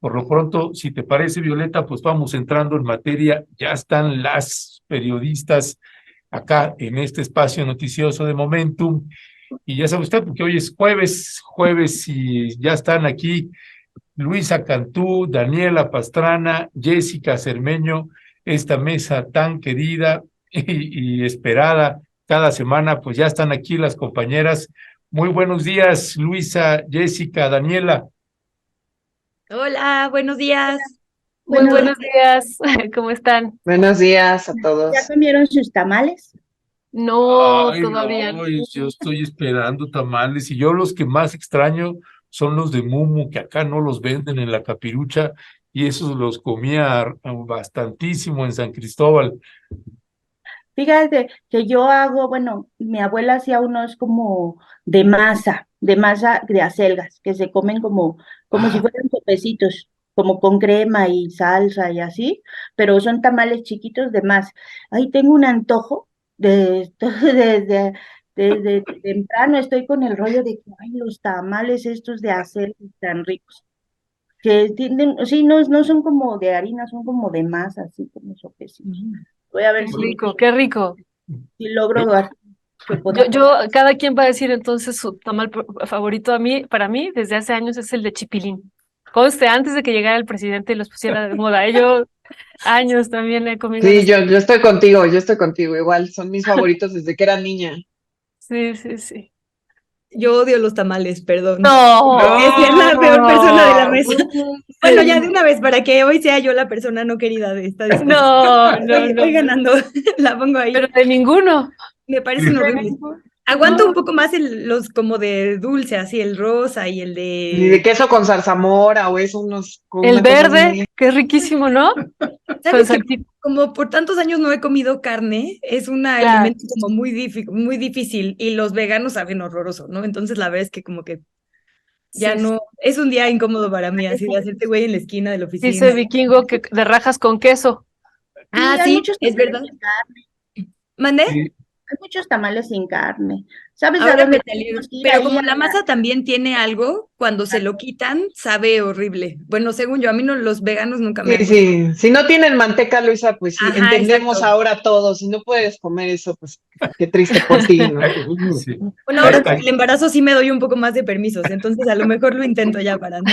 Por lo pronto, si te parece, Violeta, pues vamos entrando en materia. Ya están las periodistas acá en este espacio noticioso de Momentum. Y ya sabe usted, porque hoy es jueves, y ya están aquí Luisa Cantú, Daniela Pastrana, Jessica Cermeño, esta mesa tan querida y esperada cada semana, pues ya están aquí las compañeras. Muy buenos días, Luisa, Jessica, Daniela. Hola, buenos días. Muy Buenos días. buenos días, ¿cómo están? Buenos días a ¿Ya todos. comieron sus tamales? No, Ay, todavía no, no. yo estoy esperando tamales y yo los que más extraño son los de Mumu, que acá no los venden en la Capirucha y esos los comía bastantísimo en San Cristóbal. Fíjate que yo hago, bueno, mi abuela hacía unos como de masa de acelgas, que se comen como si Ah, fueran sopecitos, como con crema y salsa y así, pero son tamales chiquitos de masa. Ahí tengo un antojo desde temprano estoy con el rollo de que, ay, los tamales estos de acelgas tan ricos, que tienen, sí, no son como de harina, son como de masa, así como sopecitos. Voy a ver Qué si, rico, qué rico. si logro yo- dar Cada quien va a decir entonces su tamal favorito. Para mí, desde hace años es el de chipilín. Conste, antes de que llegara el presidente y los pusiera de moda. Yo años también he comido Sí, los. yo estoy contigo, igual, son mis favoritos desde que era niña. Sí, sí, sí. Yo odio los tamales, perdón. No, Es ser la peor persona de la mesa. no, Bueno, ya de una vez, para que hoy sea yo la persona no querida de esta discusión. no, no, Voy no, ganando, la pongo ahí. pero de ninguno. Me parecen De horribles. ninguno. Aguanto un No. poco más los como de dulce, así el rosa y el Ni de de... queso con zarzamora o eso, unos, con El una cosa verde, así. que es riquísimo, ¿no? Con ¿Sabes que salchicha. como por tantos años no he comido carne, es un Claro. alimento como muy difícil y los veganos saben horroroso, ¿no? Entonces la verdad es que como que ya Sí, sí. no, es un día incómodo para mí, así de hacerte güey en la esquina de la Dice oficina. Vikingo que de rajas con queso. Ah, Hay sí, muchos es tamales verdad. sin carne, ¿Mandé? Sí, hay muchos tamales sin carne. ¿Sabes a Ahora me dónde salieron. tenemos que ir? Pero Ahí como a la la... masa también tiene algo, cuando se lo quitan, sabe horrible. Bueno, según yo, a mí no, los veganos nunca me Sí, han gustado. sí, si no tienen manteca, Luisa, pues sí, Ajá, entendemos exacto. ahora todos. Si no puedes comer eso, pues qué triste por ti, ¿no? sí. Bueno, ahora con el embarazo sí me doy un poco más de permisos, entonces a lo mejor lo intento ya para no.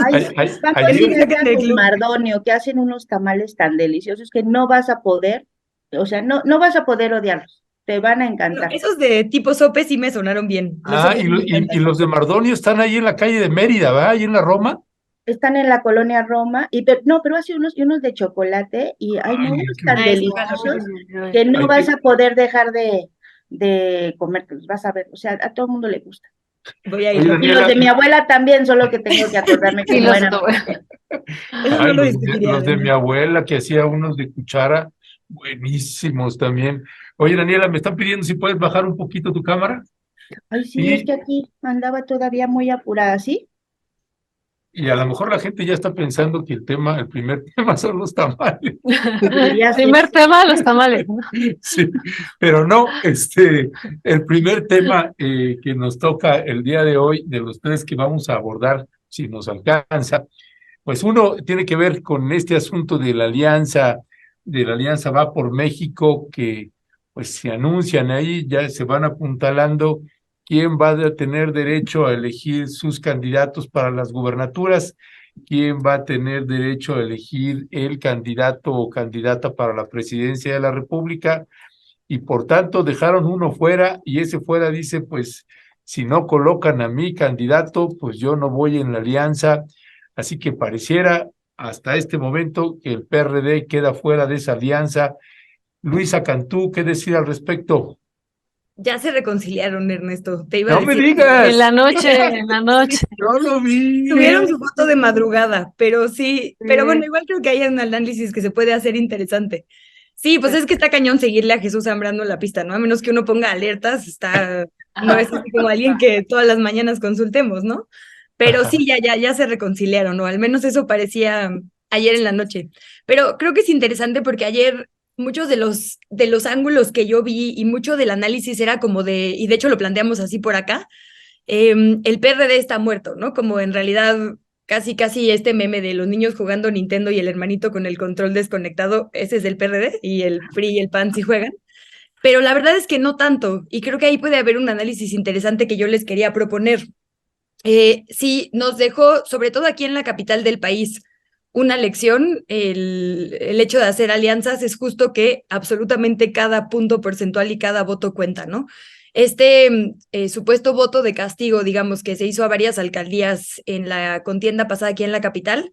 Ay, sí, vamos Que a no ir me Ayer, saquen allá del con club. Mardonio, que hacen unos tamales tan deliciosos que no vas a poder, o sea, no vas a poder odiarlos, te van a Bueno, encantar. esos de tipo sope sí me sonaron bien. Los sopes y, me y encantan. los de Mardonio están ahí en la calle de Mérida, ¿verdad? Ahí en la Roma. Están en la colonia Roma, no, pero hace unos de chocolate y, ay, no, Ay, unos qué tan Ay, bueno. sí, jalo. deliciosos Ay. que no Hay vas que, a poder dejar de comértelos, vas a ver, o sea, a todo el mundo le gusta. Voy a ir, Oye, lo Y los Daniela, de mi abuela también, solo que tengo que acordarme Y cómo los eran. Eso no ay, lo los discutiría de mi además. abuela que hacía unos de cuchara, buenísimos también. Oye, Daniela, me están pidiendo si puedes bajar un poquito tu cámara. Ay, sí, es Y, que aquí andaba todavía muy apurada, ¿sí? y a lo mejor la gente ya está pensando que el primer tema son los tamales. Podría ser. Primer tema, los tamales, ¿no? Sí, pero no, el primer tema que nos toca el día de hoy, de los tres que vamos a abordar, si nos alcanza, pues uno tiene que ver con este asunto de la alianza Va por México, que pues se anuncian ahí, ya se van apuntalando quién va a tener derecho a elegir sus candidatos para las gubernaturas, quién va a tener derecho a elegir el candidato o candidata para la presidencia de la República, y por tanto dejaron uno fuera, y ese fuera dice, pues si no colocan a mi candidato, pues yo no voy en la alianza. Así que pareciera hasta este momento que el PRD queda fuera de esa alianza. Luisa Cantú, ¿qué decir al respecto? Ya se reconciliaron, Ernesto. Te iba a No me decir. En la digas, noche, en la noche. yo lo vi. Subieron su foto de madrugada, pero sí, pero bueno, Sí. igual creo que hay un análisis que se puede hacer interesante. Sí, pues es que está cañón seguirle a Jesús Zambrano en la pista, ¿no? A menos que uno ponga alertas, no es así como alguien que todas las mañanas consultemos, ¿no? Pero Ajá. sí, ya se reconciliaron, ¿no? Al menos eso parecía ayer en la noche. Pero creo que es interesante porque ayer muchos de los ángulos que yo vi y mucho del análisis era como y de hecho lo planteamos así por acá, el PRD está muerto, ¿no? Como en realidad casi este meme de los niños jugando Nintendo y el hermanito con el control desconectado, ese es el PRD, y el PRI y el PAN sí juegan. Pero la verdad es que no tanto, y creo que ahí puede haber un análisis interesante que yo les quería proponer. Sí, nos dejó, sobre todo aquí en la capital del país, una lección. El hecho de hacer alianzas es justo que absolutamente cada punto porcentual y cada voto cuenta, ¿no? Este supuesto voto de castigo, digamos, que se hizo a varias alcaldías en la contienda pasada aquí en la capital,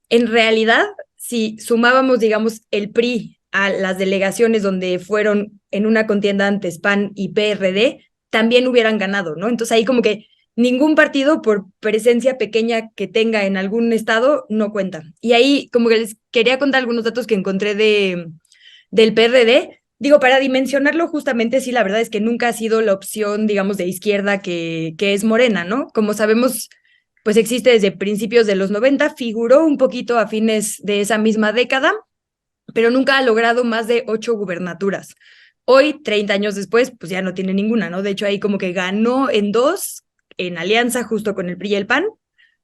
en realidad, si sumábamos, digamos, el PRI a las delegaciones donde fueron en una contienda antes PAN y PRD, también hubieran ganado, ¿no? Entonces ahí como que ningún partido, por presencia pequeña que tenga en algún estado, no cuenta. Y ahí como que les quería contar algunos datos que encontré del PRD. Digo, para dimensionarlo justamente, sí, la verdad es que nunca ha sido la opción, digamos, de izquierda que es Morena, ¿no? Como sabemos, pues existe desde principios de los 90, figuró un poquito a fines de esa misma década, pero nunca ha logrado más de 8 gubernaturas. Hoy, 30 años después, pues ya no tiene ninguna, ¿no? De hecho, ahí como que ganó en 2, en alianza justo con el PRI y el PAN,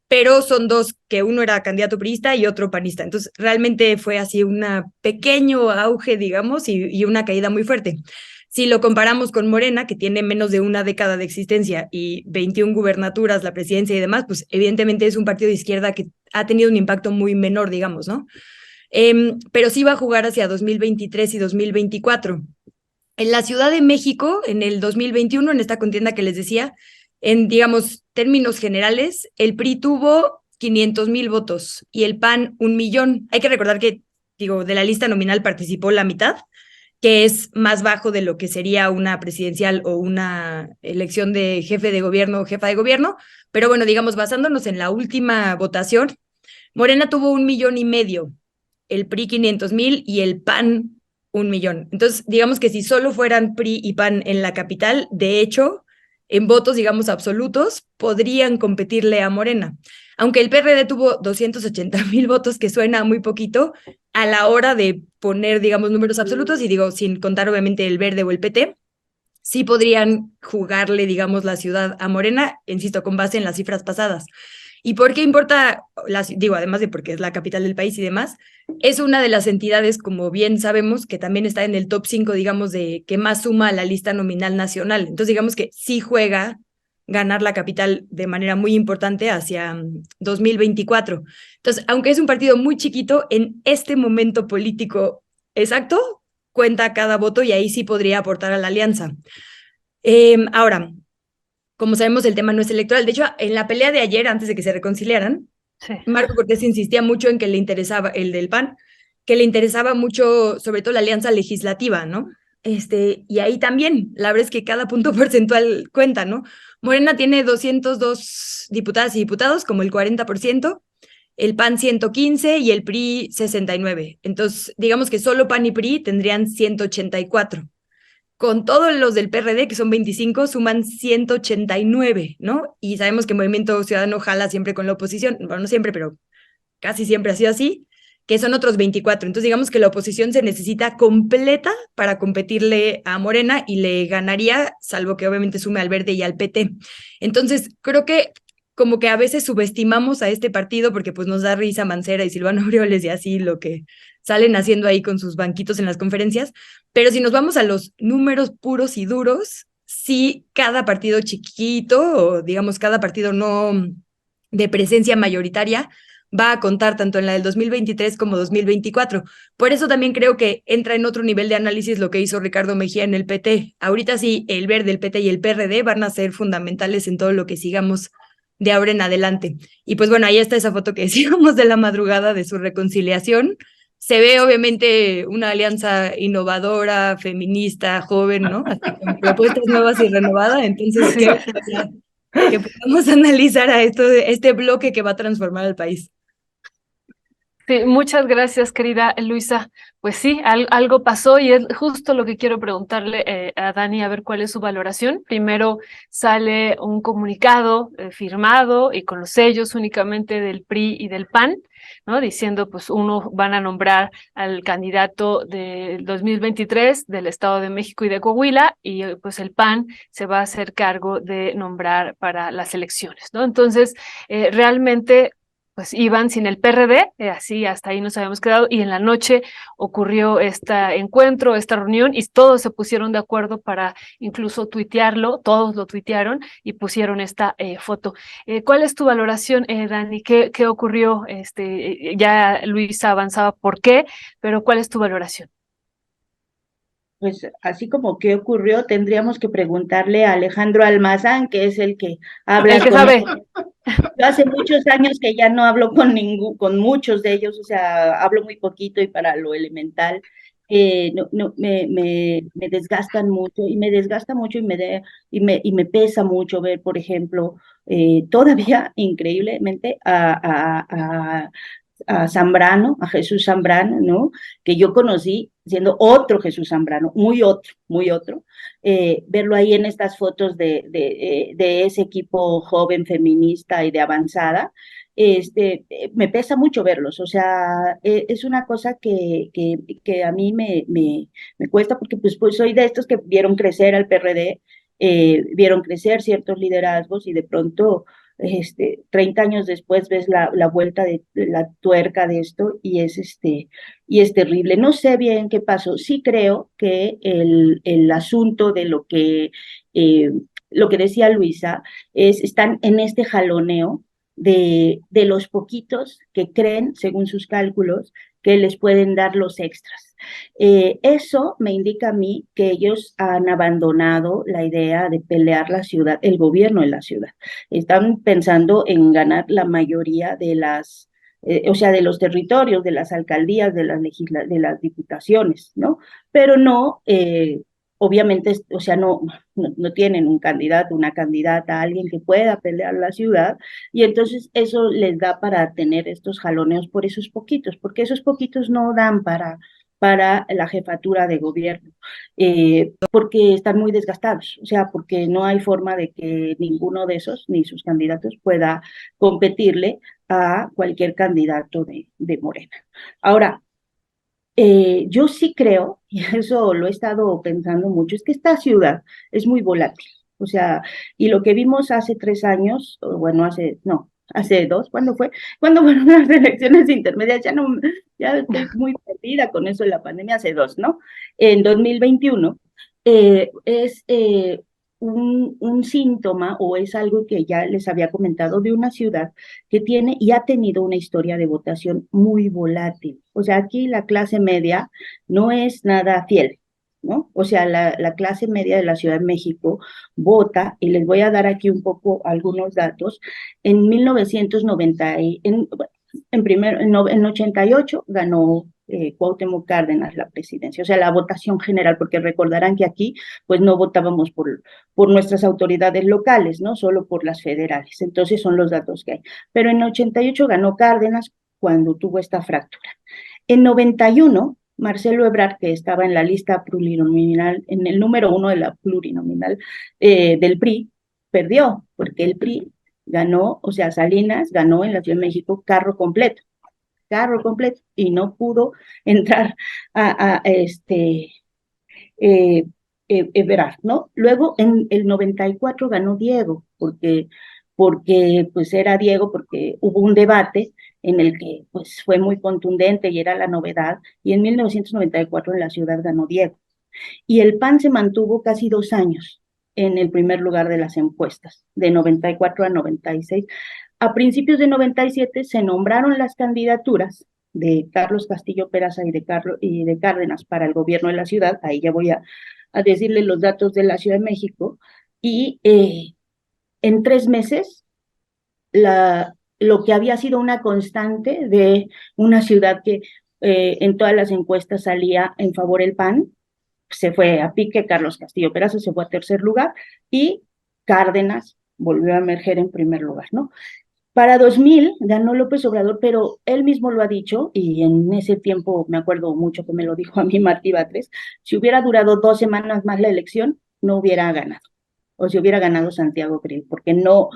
pero son 2 que uno era candidato priista y otro panista. Entonces, realmente fue así un pequeño auge, digamos, y una caída muy fuerte. Si lo comparamos con Morena, que tiene menos de una década de existencia y 21 gubernaturas, la presidencia y demás, pues evidentemente es un partido de izquierda que ha tenido un impacto muy menor, digamos, ¿no? Pero sí va a jugar hacia 2023 y 2024. En la Ciudad de México, en el 2021, en esta contienda que les decía, en, digamos, términos generales, el PRI tuvo 500,000 votos y el PAN 1,000,000. Hay que recordar que, digo, de la lista nominal participó la mitad, que es más bajo de lo que sería una presidencial o una elección de jefe de gobierno o jefa de gobierno. Pero bueno, digamos, basándonos en la última votación, Morena tuvo 1,500,000, el PRI 500,000 y el PAN 1,000,000. Entonces, digamos que si solo fueran PRI y PAN en la capital, de hecho, en votos, digamos, absolutos, podrían competirle a Morena. Aunque el PRD tuvo 280,000 votos, que suena muy poquito, a la hora de poner, digamos, números absolutos, y digo, sin contar obviamente el Verde o el PT, sí podrían jugarle, digamos, la ciudad a Morena, insisto, con base en las cifras pasadas. ¿Y por qué importa? Digo, además de porque es la capital del país y demás, es una de las entidades, como bien sabemos, que también está en el top 5, digamos, de que más suma a la lista nominal nacional. Entonces, digamos que sí juega ganar la capital de manera muy importante hacia 2024. Entonces, aunque es un partido muy chiquito, en este momento político exacto, cuenta cada voto y ahí sí podría aportar a la alianza. Ahora, como sabemos, el tema no es electoral. De hecho, en la pelea de ayer, antes de que se reconciliaran, Sí. Marco Cortés insistía mucho en que le interesaba, el del PAN, que le interesaba mucho, sobre todo la alianza legislativa, ¿no? Y ahí también, la verdad es que cada punto porcentual cuenta, ¿no? Morena tiene 202 diputadas y diputados, como el 40%, el PAN 115 y el PRI 69. Entonces, digamos que solo PAN y PRI tendrían 184. Con todos los del PRD, que son 25, suman 189, ¿no? Y sabemos que Movimiento Ciudadano jala siempre con la oposición, bueno, no siempre, pero casi siempre ha sido así, que son otros 24. Entonces, digamos que la oposición se necesita completa para competirle a Morena y le ganaría, salvo que obviamente sume al Verde y al PT. Entonces, creo que como que a veces subestimamos a este partido porque pues nos da risa Mancera y Silvano Aureoles y así lo que salen haciendo ahí con sus banquitos en las conferencias, pero si nos vamos a los números puros y duros, sí cada partido chiquito o digamos cada partido no de presencia mayoritaria va a contar tanto en la del 2023 como 2024. Por eso también creo que entra en otro nivel de análisis lo que hizo Ricardo Mejía en el PT. Ahorita sí, el Verde, el PT y el PRD van a ser fundamentales en todo lo que sigamos de ahora en adelante. Y pues bueno, ahí está esa foto que decíamos de la madrugada de su reconciliación. Se ve obviamente una alianza innovadora, feminista, joven, ¿no? Así con propuestas nuevas y renovadas. Entonces, Sí. que podamos analizar a este bloque que va a transformar al país. Sí, muchas gracias, querida Luisa. Pues sí, algo pasó y es justo lo que quiero preguntarle a Dani, a ver cuál es su valoración. Primero sale un comunicado firmado y con los sellos únicamente del PRI y del PAN, ¿no? Diciendo, pues uno van a nombrar al candidato del 2023 del Estado de México y de Coahuila y pues el PAN se va a hacer cargo de nombrar para las elecciones, ¿no? Entonces, realmente pues iban sin el PRD, así hasta ahí nos habíamos quedado, y en la noche ocurrió este encuentro, esta reunión, y todos se pusieron de acuerdo para incluso tuitearlo, todos lo tuitearon y pusieron esta foto. ¿Cuál es tu valoración, Dani? ¿Qué ocurrió? Ya Luisa avanzaba por qué, pero ¿cuál es tu valoración? Pues así como qué ocurrió, tendríamos que preguntarle a Alejandro Almazán, que es el que habla El que con sabe. ellos. Yo hace muchos años que ya no hablo con muchos de ellos, o sea, hablo muy poquito y para lo elemental, me desgastan mucho y me desgasta mucho y me pesa mucho ver, por ejemplo, todavía increíblemente a Zambrano, a Jesús Zambrano, ¿no? Que yo conocí siendo otro Jesús Zambrano, muy otro, verlo ahí en estas fotos de ese equipo joven feminista y de avanzada, me pesa mucho verlos, o sea, es una cosa que a mí me cuesta porque pues soy de estos que vieron crecer al PRD, vieron crecer ciertos liderazgos y de pronto 30 años después ves la vuelta de la tuerca de esto y es terrible. No sé bien qué pasó. Sí creo que el asunto de lo que decía Luisa están en este jaloneo de los poquitos que creen, según sus cálculos, que les pueden dar los extras. Eso me indica a mí que ellos han abandonado la idea de pelear la ciudad, el gobierno de la ciudad. Están pensando en ganar la mayoría o sea, de los territorios, de las alcaldías, de las diputaciones, ¿no? Pero no, obviamente, o sea, no tienen un candidato, una candidata, alguien que pueda pelear la ciudad, y entonces eso les da para tener estos jaloneos por esos poquitos, porque esos poquitos no dan para la jefatura de gobierno, porque están muy desgastados, o sea, porque no hay forma de que ninguno de esos, ni sus candidatos, pueda competirle a cualquier candidato de Morena. Ahora, yo sí creo, y eso lo he estado pensando mucho, es que esta ciudad es muy volátil. O sea, y lo que vimos hace 3 años, bueno, no, hace dos, ¿cuándo fue? Cuando fueron las elecciones intermedias, ya estoy muy perdida con eso de la pandemia, hace dos, ¿no? En 2021, es un síntoma o es algo que ya les había comentado de una ciudad que tiene y ha tenido una historia de votación muy volátil. O sea, aquí la clase media no es nada fiel, ¿no? O sea, la clase media de la Ciudad de México vota, y les voy a dar aquí un poco algunos datos, en 1990, en 88 ganó Cuauhtémoc Cárdenas la presidencia, o sea, la votación general, porque recordarán que aquí pues no votábamos por nuestras autoridades locales, ¿no? Solo por las federales, entonces son los datos que hay. Pero en 88 ganó Cárdenas cuando tuvo esta fractura. En 91, Marcelo Ebrard, que estaba en la lista plurinominal, en el número 1 de la plurinominal del PRI, perdió, porque el PRI ganó, o sea, Salinas ganó en la Ciudad de México carro completo, y no pudo entrar a Ebrard, ¿no? Luego en el 94 ganó Diego, porque pues era Diego, porque hubo un debate en el que pues fue muy contundente y era la novedad, y en 1994 en la ciudad ganó Diego. Y el PAN se mantuvo casi 2 años en el primer lugar de las encuestas, de 94 a 96. A principios de 97 se nombraron las candidaturas de Carlos Castillo Peraza y de Cárdenas para el gobierno de la ciudad. Ahí ya voy a decirle los datos de la Ciudad de México, y en 3 meses lo que había sido una constante de una ciudad que en todas las encuestas salía en favor del PAN, se fue a pique, Carlos Castillo Peraza se fue a tercer lugar y Cárdenas volvió a emerger en primer lugar, ¿no? Para 2000 ganó López Obrador, pero él mismo lo ha dicho, y en ese tiempo me acuerdo mucho que me lo dijo a mí Martí Batres, si hubiera durado 2 semanas más la elección, no hubiera ganado, o si hubiera ganado Santiago Krill, porque no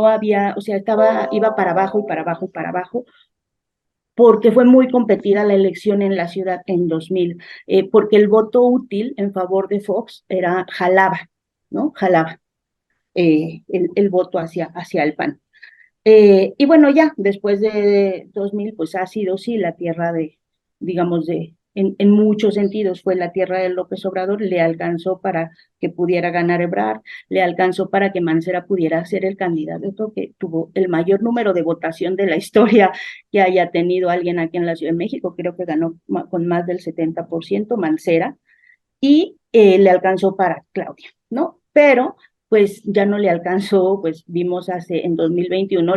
había, o sea, iba para abajo y para abajo y para abajo, porque fue muy competida la elección en la ciudad en 2000, porque el voto útil en favor de Fox jalaba, ¿no? Jalaba el voto hacia el PAN. Y bueno, ya después de 2000, pues ha sido sí la tierra digamos, en muchos sentidos fue la tierra de López Obrador, le alcanzó para que pudiera ganar Ebrard, le alcanzó para que Mancera pudiera ser el candidato que tuvo el mayor número de votación de la historia que haya tenido alguien aquí en la Ciudad de México, creo que ganó con más del 70% Mancera, y le alcanzó para Claudia, ¿no? Pero pues ya no le alcanzó, pues vimos en 2021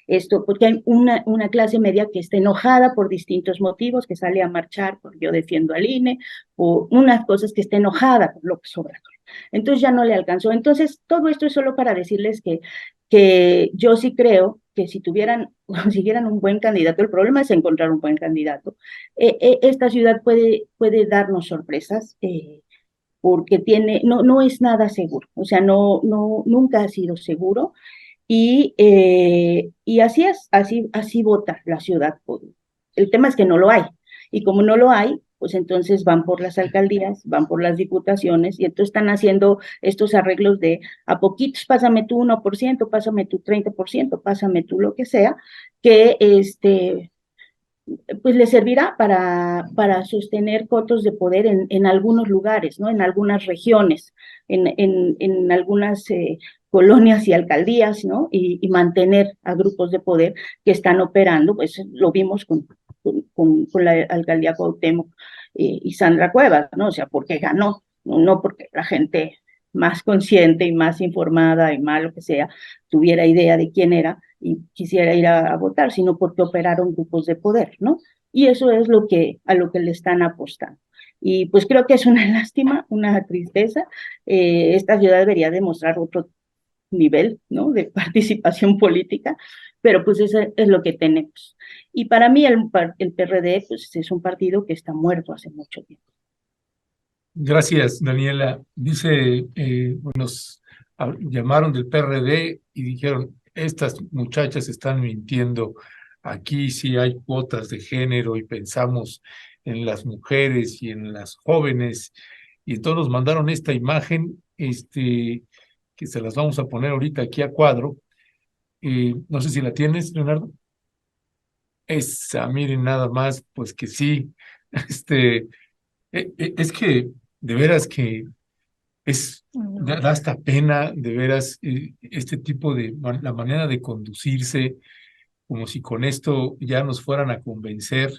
esto, porque hay una clase media que está enojada por distintos motivos, que sale a marchar, porque yo defiendo al INE, o unas cosas que está enojada por López Obrador. Entonces ya no le alcanzó. Entonces, todo esto es solo para decirles que yo sí creo que si consiguieran un buen candidato, el problema es encontrar un buen candidato. Esta ciudad puede darnos sorpresas, porque no es nada seguro, o sea, nunca ha sido seguro, y así es, así vota la ciudad. El tema es que no lo hay, y como no lo hay, pues entonces van por las alcaldías, van por las diputaciones, y entonces están haciendo estos arreglos de a poquitos, pásame tú 1%, pásame tú 30%, pásame tú lo que sea, que pues le servirá para sostener cotos de poder en algunos lugares, ¿no? En algunas regiones, en algunas colonias y alcaldías, ¿no? Y mantener a grupos de poder que están operando, pues lo vimos con la alcaldía Cuauhtémoc y Sandra Cuevas, ¿no? O sea, porque ganó, no porque la gente más consciente y más informada y más lo que sea, tuviera idea de quién era y quisiera ir a votar, sino porque operaron grupos de poder, ¿no? Y eso es a lo que le están apostando. Y pues creo que es una lástima, una tristeza. Esta ciudad debería demostrar otro nivel, ¿no? De participación política, pero pues eso es lo que tenemos. Y para mí el PRD pues es un partido que está muerto hace mucho tiempo. Gracias, Daniela. Dice, nos llamaron del PRD y dijeron, estas muchachas están mintiendo. Aquí sí hay cuotas de género y pensamos en las mujeres y en las jóvenes. Y entonces nos mandaron esta imagen, que se las vamos a poner ahorita aquí a cuadro. No sé si la tienes, Leonardo. Esa, miren nada más, pues que sí. Este, es que de veras que da hasta pena, de veras, este tipo la manera de conducirse, como si con esto ya nos fueran a convencer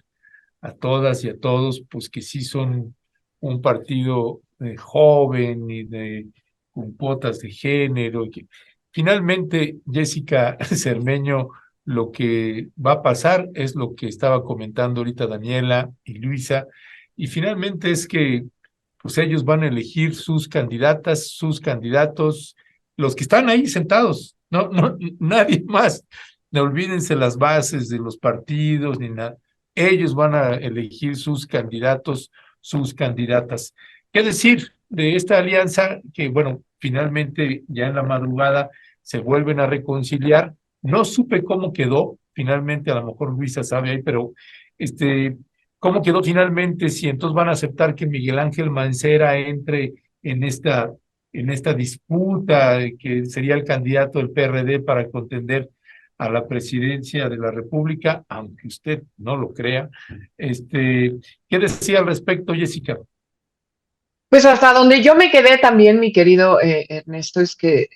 a todas y a todos, pues que sí son un partido joven y con cuotas de género. Y que, finalmente, Jessica Cermeño, lo que va a pasar es lo que estaba comentando ahorita Daniela y Luisa, y finalmente es que pues ellos van a elegir sus candidatas, sus candidatos, los que están ahí sentados, no, nadie más. No olvídense las bases de los partidos ni nada. Ellos van a elegir sus candidatos, sus candidatas. ¿Qué decir de esta alianza que, bueno, finalmente ya en la madrugada se vuelven a reconciliar? No supe cómo quedó, finalmente a lo mejor Luisa sabe ahí, pero ¿cómo quedó finalmente? Si entonces van a aceptar que Miguel Ángel Mancera entre en esta disputa, que sería el candidato del PRD para contender a la presidencia de la República, aunque usted no lo crea. ¿Qué decía al respecto, Jessica? Pues hasta donde yo me quedé también, mi querido Ernesto, es que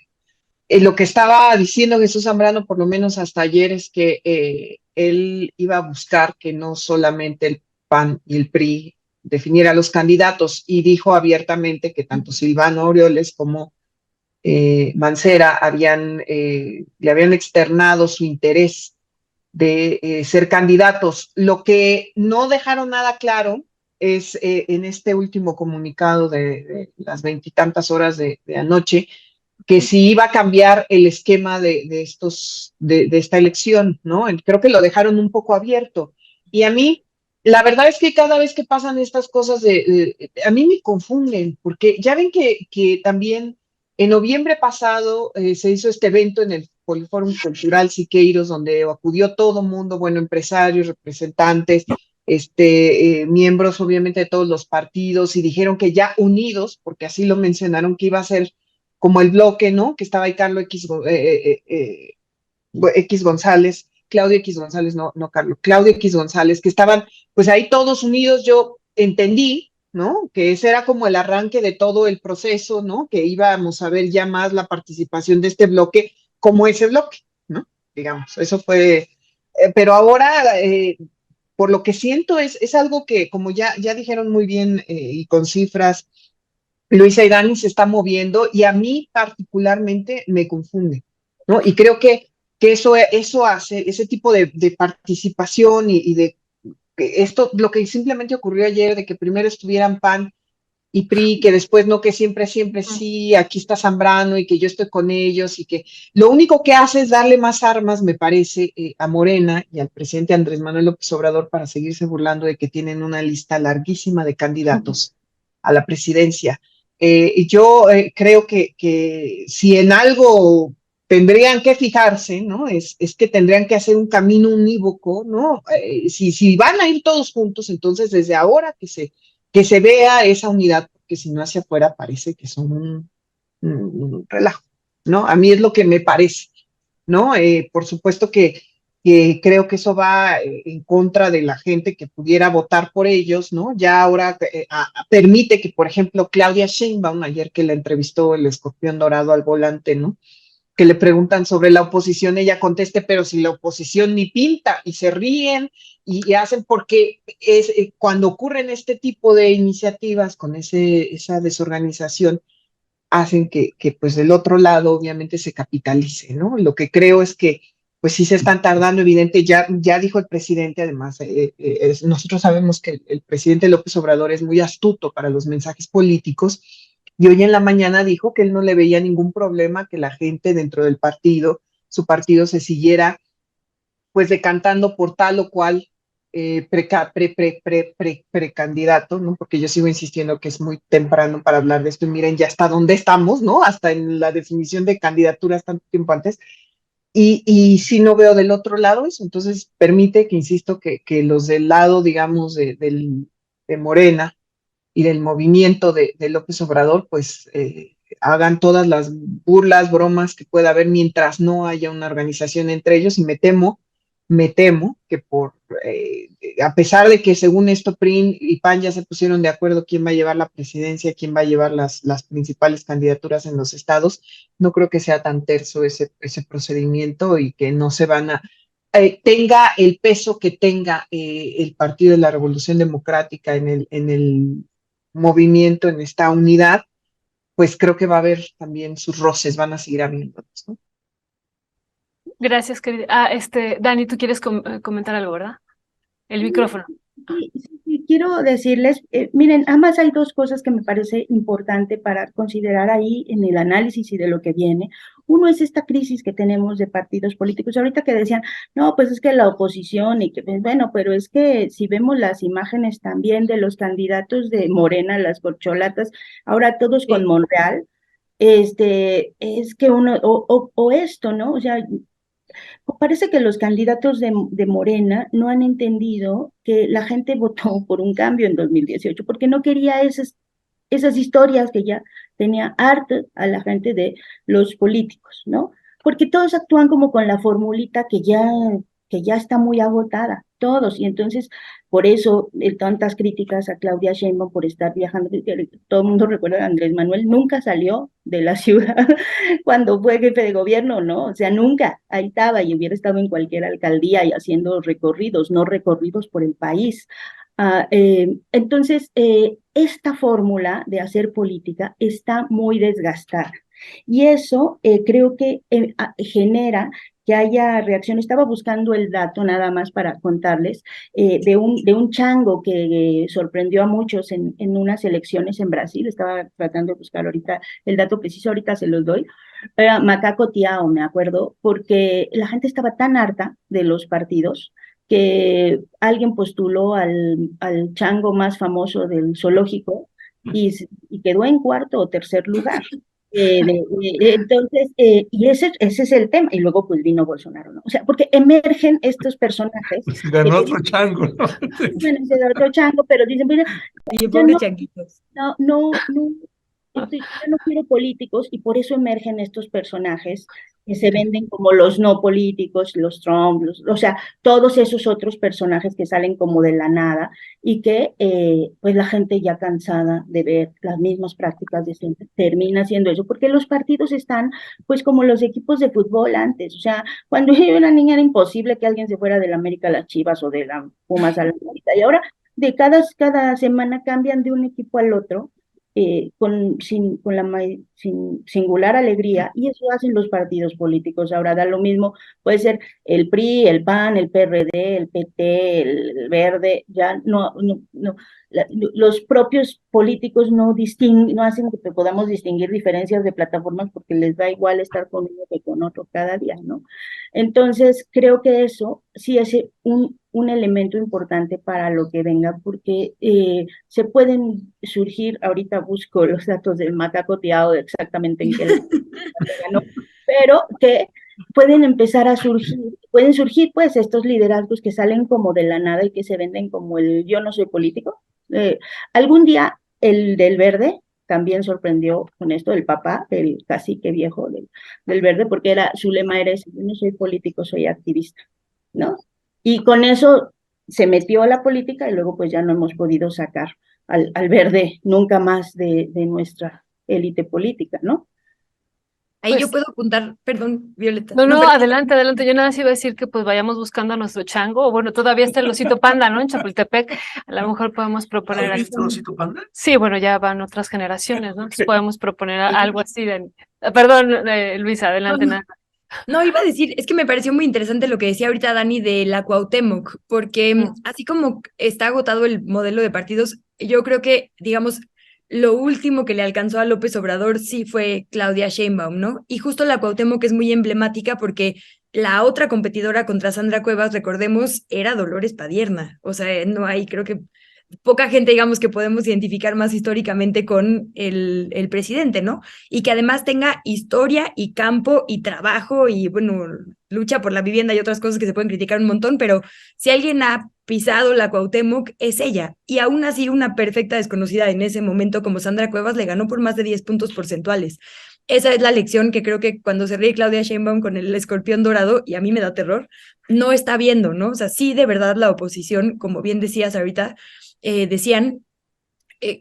lo que estaba diciendo Jesús Zambrano, por lo menos hasta ayer, es que él iba a buscar que no solamente el PAN y el PRI definiera los candidatos, y dijo abiertamente que tanto Silvano Aureoles como Mancera le habían externado su interés de ser candidatos. Lo que no dejaron nada claro es en este último comunicado de las 20 y tantas horas de anoche, que si iba a cambiar el esquema de esta elección, ¿no? Creo que lo dejaron un poco abierto. Y a mí, la verdad es que cada vez que pasan estas cosas, a mí me confunden, porque ya ven que también en noviembre pasado se hizo este evento en el Poliforum Cultural Siqueiros, donde acudió todo mundo, bueno, empresarios, representantes, miembros obviamente de todos los partidos, y dijeron que ya unidos, porque así lo mencionaron, que iba a ser como el bloque, ¿no? Que estaba ahí Carlos X X González, Claudio X González, no Carlos, Claudio X González, que estaban pues ahí todos unidos. Yo entendí, ¿no? Que ese era como el arranque de todo el proceso, ¿no? Que íbamos a ver ya más la participación de este bloque como ese bloque, ¿no? Digamos, eso fue, pero ahora, por lo que siento, es algo que, como ya dijeron muy bien y con cifras, Luisa y Dani se está moviendo y a mí particularmente me confunde, ¿no? Y creo que eso hace, ese tipo de participación y de esto, lo que simplemente ocurrió ayer, de que primero estuvieran PAN y PRI, que después no, que siempre sí, aquí está Zambrano y que yo estoy con ellos y que lo único que hace es darle más armas, me parece, a Morena y al presidente Andrés Manuel López Obrador para seguirse burlando de que tienen una lista larguísima de candidatos a la presidencia. Y yo creo que si en algo tendrían que fijarse, ¿no? Es que tendrían que hacer un camino unívoco, ¿no? Si van a ir todos juntos, entonces desde ahora que se vea esa unidad, porque si no hacia afuera parece que son un relajo, ¿no? A mí es lo que me parece, ¿no? Por supuesto que creo que eso va en contra de la gente que pudiera votar por ellos, ¿no? Ya ahora permite que, por ejemplo, Claudia Sheinbaum, ayer que la entrevistó el escorpión dorado al volante, ¿no? Que le preguntan sobre la oposición, ella conteste, pero si la oposición ni pinta, y se ríen y hacen, porque es cuando ocurren este tipo de iniciativas con esa desorganización, hacen que pues del otro lado obviamente se capitalice, ¿no? Lo que creo es que pues sí se están tardando, evidente, ya dijo el presidente, además, nosotros sabemos que el presidente López Obrador es muy astuto para los mensajes políticos, y hoy en la mañana dijo que él no le veía ningún problema que la gente dentro del partido, su partido se siguiera pues decantando por tal o cual precandidato, ¿no? Porque yo sigo insistiendo que es muy temprano para hablar de esto y miren ya hasta dónde estamos, ¿no? Hasta en la definición de candidaturas tanto tiempo antes. Y si no veo del otro lado eso, entonces permite que, insisto, que los del lado, digamos, de Morena y del movimiento de López Obrador, pues hagan todas las burlas, bromas que pueda haber mientras no haya una organización entre ellos. Y me temo que a pesar de que según esto PRI y PAN ya se pusieron de acuerdo quién va a llevar la presidencia, quién va a llevar las principales candidaturas en los estados, no creo que sea tan terso ese procedimiento y que no se van a tenga el peso que tenga el Partido de la Revolución Democrática en el movimiento, en esta unidad, pues creo que va a haber también sus roces, van a seguir habiendo, ¿no? Gracias, querida. Dani, tú quieres comentar algo, ¿verdad? El micrófono. Sí, quiero decirles, miren, además hay dos cosas que me parece importante para considerar ahí en el análisis y de lo que viene. Uno es esta crisis que tenemos de partidos políticos. Ahorita que decían, no, pues es que la oposición y que, bueno, pero es que si vemos las imágenes también de los candidatos de Morena, las corcholatas, ahora todos con Monreal, es que uno, o esto, ¿no? O sea, parece que los candidatos de Morena no han entendido que la gente votó por un cambio en 2018 porque no quería esas historias que ya tenía harto a la gente de los políticos, ¿no? Porque todos actúan como con la formulita que ya está muy agotada, todos, y entonces por eso tantas críticas a Claudia Sheinbaum por estar viajando, todo el mundo recuerda a Andrés Manuel, nunca salió de la ciudad cuando fue jefe de gobierno, ¿no? O sea, nunca, ahí estaba y hubiera estado en cualquier alcaldía y haciendo recorridos, no recorridos por el país. Entonces, esta fórmula de hacer política está muy desgastada y eso creo que genera que haya reacción. Estaba buscando el dato nada más para contarles de un chango que sorprendió a muchos en unas elecciones en Brasil. Estaba tratando de buscar ahorita el dato preciso, ahorita se los doy. Era Macaco Tiao, me acuerdo, porque la gente estaba tan harta de los partidos que alguien postuló al chango más famoso del zoológico y quedó en cuarto o tercer lugar. Entonces, y ese es el tema, y luego pues vino Bolsonaro, ¿no? O sea, porque emergen estos personajes. Pues ganó otro chango, ¿no? Bueno, ese era otro chango, pero dicen, mira, Y yo pobres changuitos. yo no quiero políticos y por eso emergen estos personajes que se venden como los no políticos, los Trump, o sea, todos esos otros personajes que salen como de la nada y que pues la gente ya cansada de ver las mismas prácticas de siempre termina haciendo eso, porque los partidos están pues como los equipos de fútbol antes, o sea, cuando yo era niña era imposible que alguien se fuera de la América a las Chivas o de la Pumas a la América, y ahora de cada semana cambian de un equipo al otro con la singular alegría, y eso hacen los partidos políticos. Ahora da lo mismo, puede ser el PRI, el PAN, el PRD, el PT, el Verde, ya no, los propios políticos no hacen que podamos distinguir diferencias de plataformas porque les da igual estar con uno que con otro cada día, ¿no? Entonces, creo que eso sí es un elemento importante para lo que venga, porque se pueden surgir, ahorita busco los datos del macacoteado de exactamente en qué ganó, pero que pueden surgir pues estos liderazgos que salen como de la nada y que se venden como el yo no soy político. Algún día el del Verde también sorprendió con esto, el papá, el cacique viejo del Verde, porque su lema era ese, yo no soy político, soy activista, ¿no? Y con eso se metió a la política y luego pues ya no hemos podido sacar al Verde nunca más de nuestra élite política, ¿no? Ahí yo Pues, puedo apuntar, perdón, Violeta. no, Perdón. adelante, adelante. Yo nada más iba a decir que pues vayamos buscando a nuestro chango, o bueno, todavía está el osito panda, ¿no? En Chapultepec. A lo mejor podemos proponer ¿Has aquí. visto Osito Panda? Sí, bueno, ya van otras generaciones, ¿no? Entonces podemos proponer algo así de... Perdón, Luisa, adelante, nada. No, iba a decir, es que me pareció muy interesante lo que decía ahorita Dani de la Cuauhtémoc, porque así como está agotado el modelo de partidos, yo creo que, digamos, lo último que le alcanzó a López Obrador sí fue Claudia Sheinbaum, ¿no? Y justo la Cuauhtémoc es muy emblemática porque la otra competidora contra Sandra Cuevas, recordemos, era Dolores Padierna. O sea, no hay, creo que poca gente, digamos, que podemos identificar más históricamente con el presidente, ¿no? Y que además tenga historia y campo y trabajo y, bueno, lucha por la vivienda y otras cosas que se pueden criticar un montón, pero si alguien ha pisado la Cuauhtémoc, es ella. Y aún así, una perfecta desconocida en ese momento como Sandra Cuevas le ganó por más de 10 puntos porcentuales. Esa es la lección que creo que cuando se ríe Claudia Sheinbaum con el escorpión dorado, y a mí me da terror, no está viendo, ¿no? O sea, sí, de verdad, la oposición, como bien decías ahorita, decían,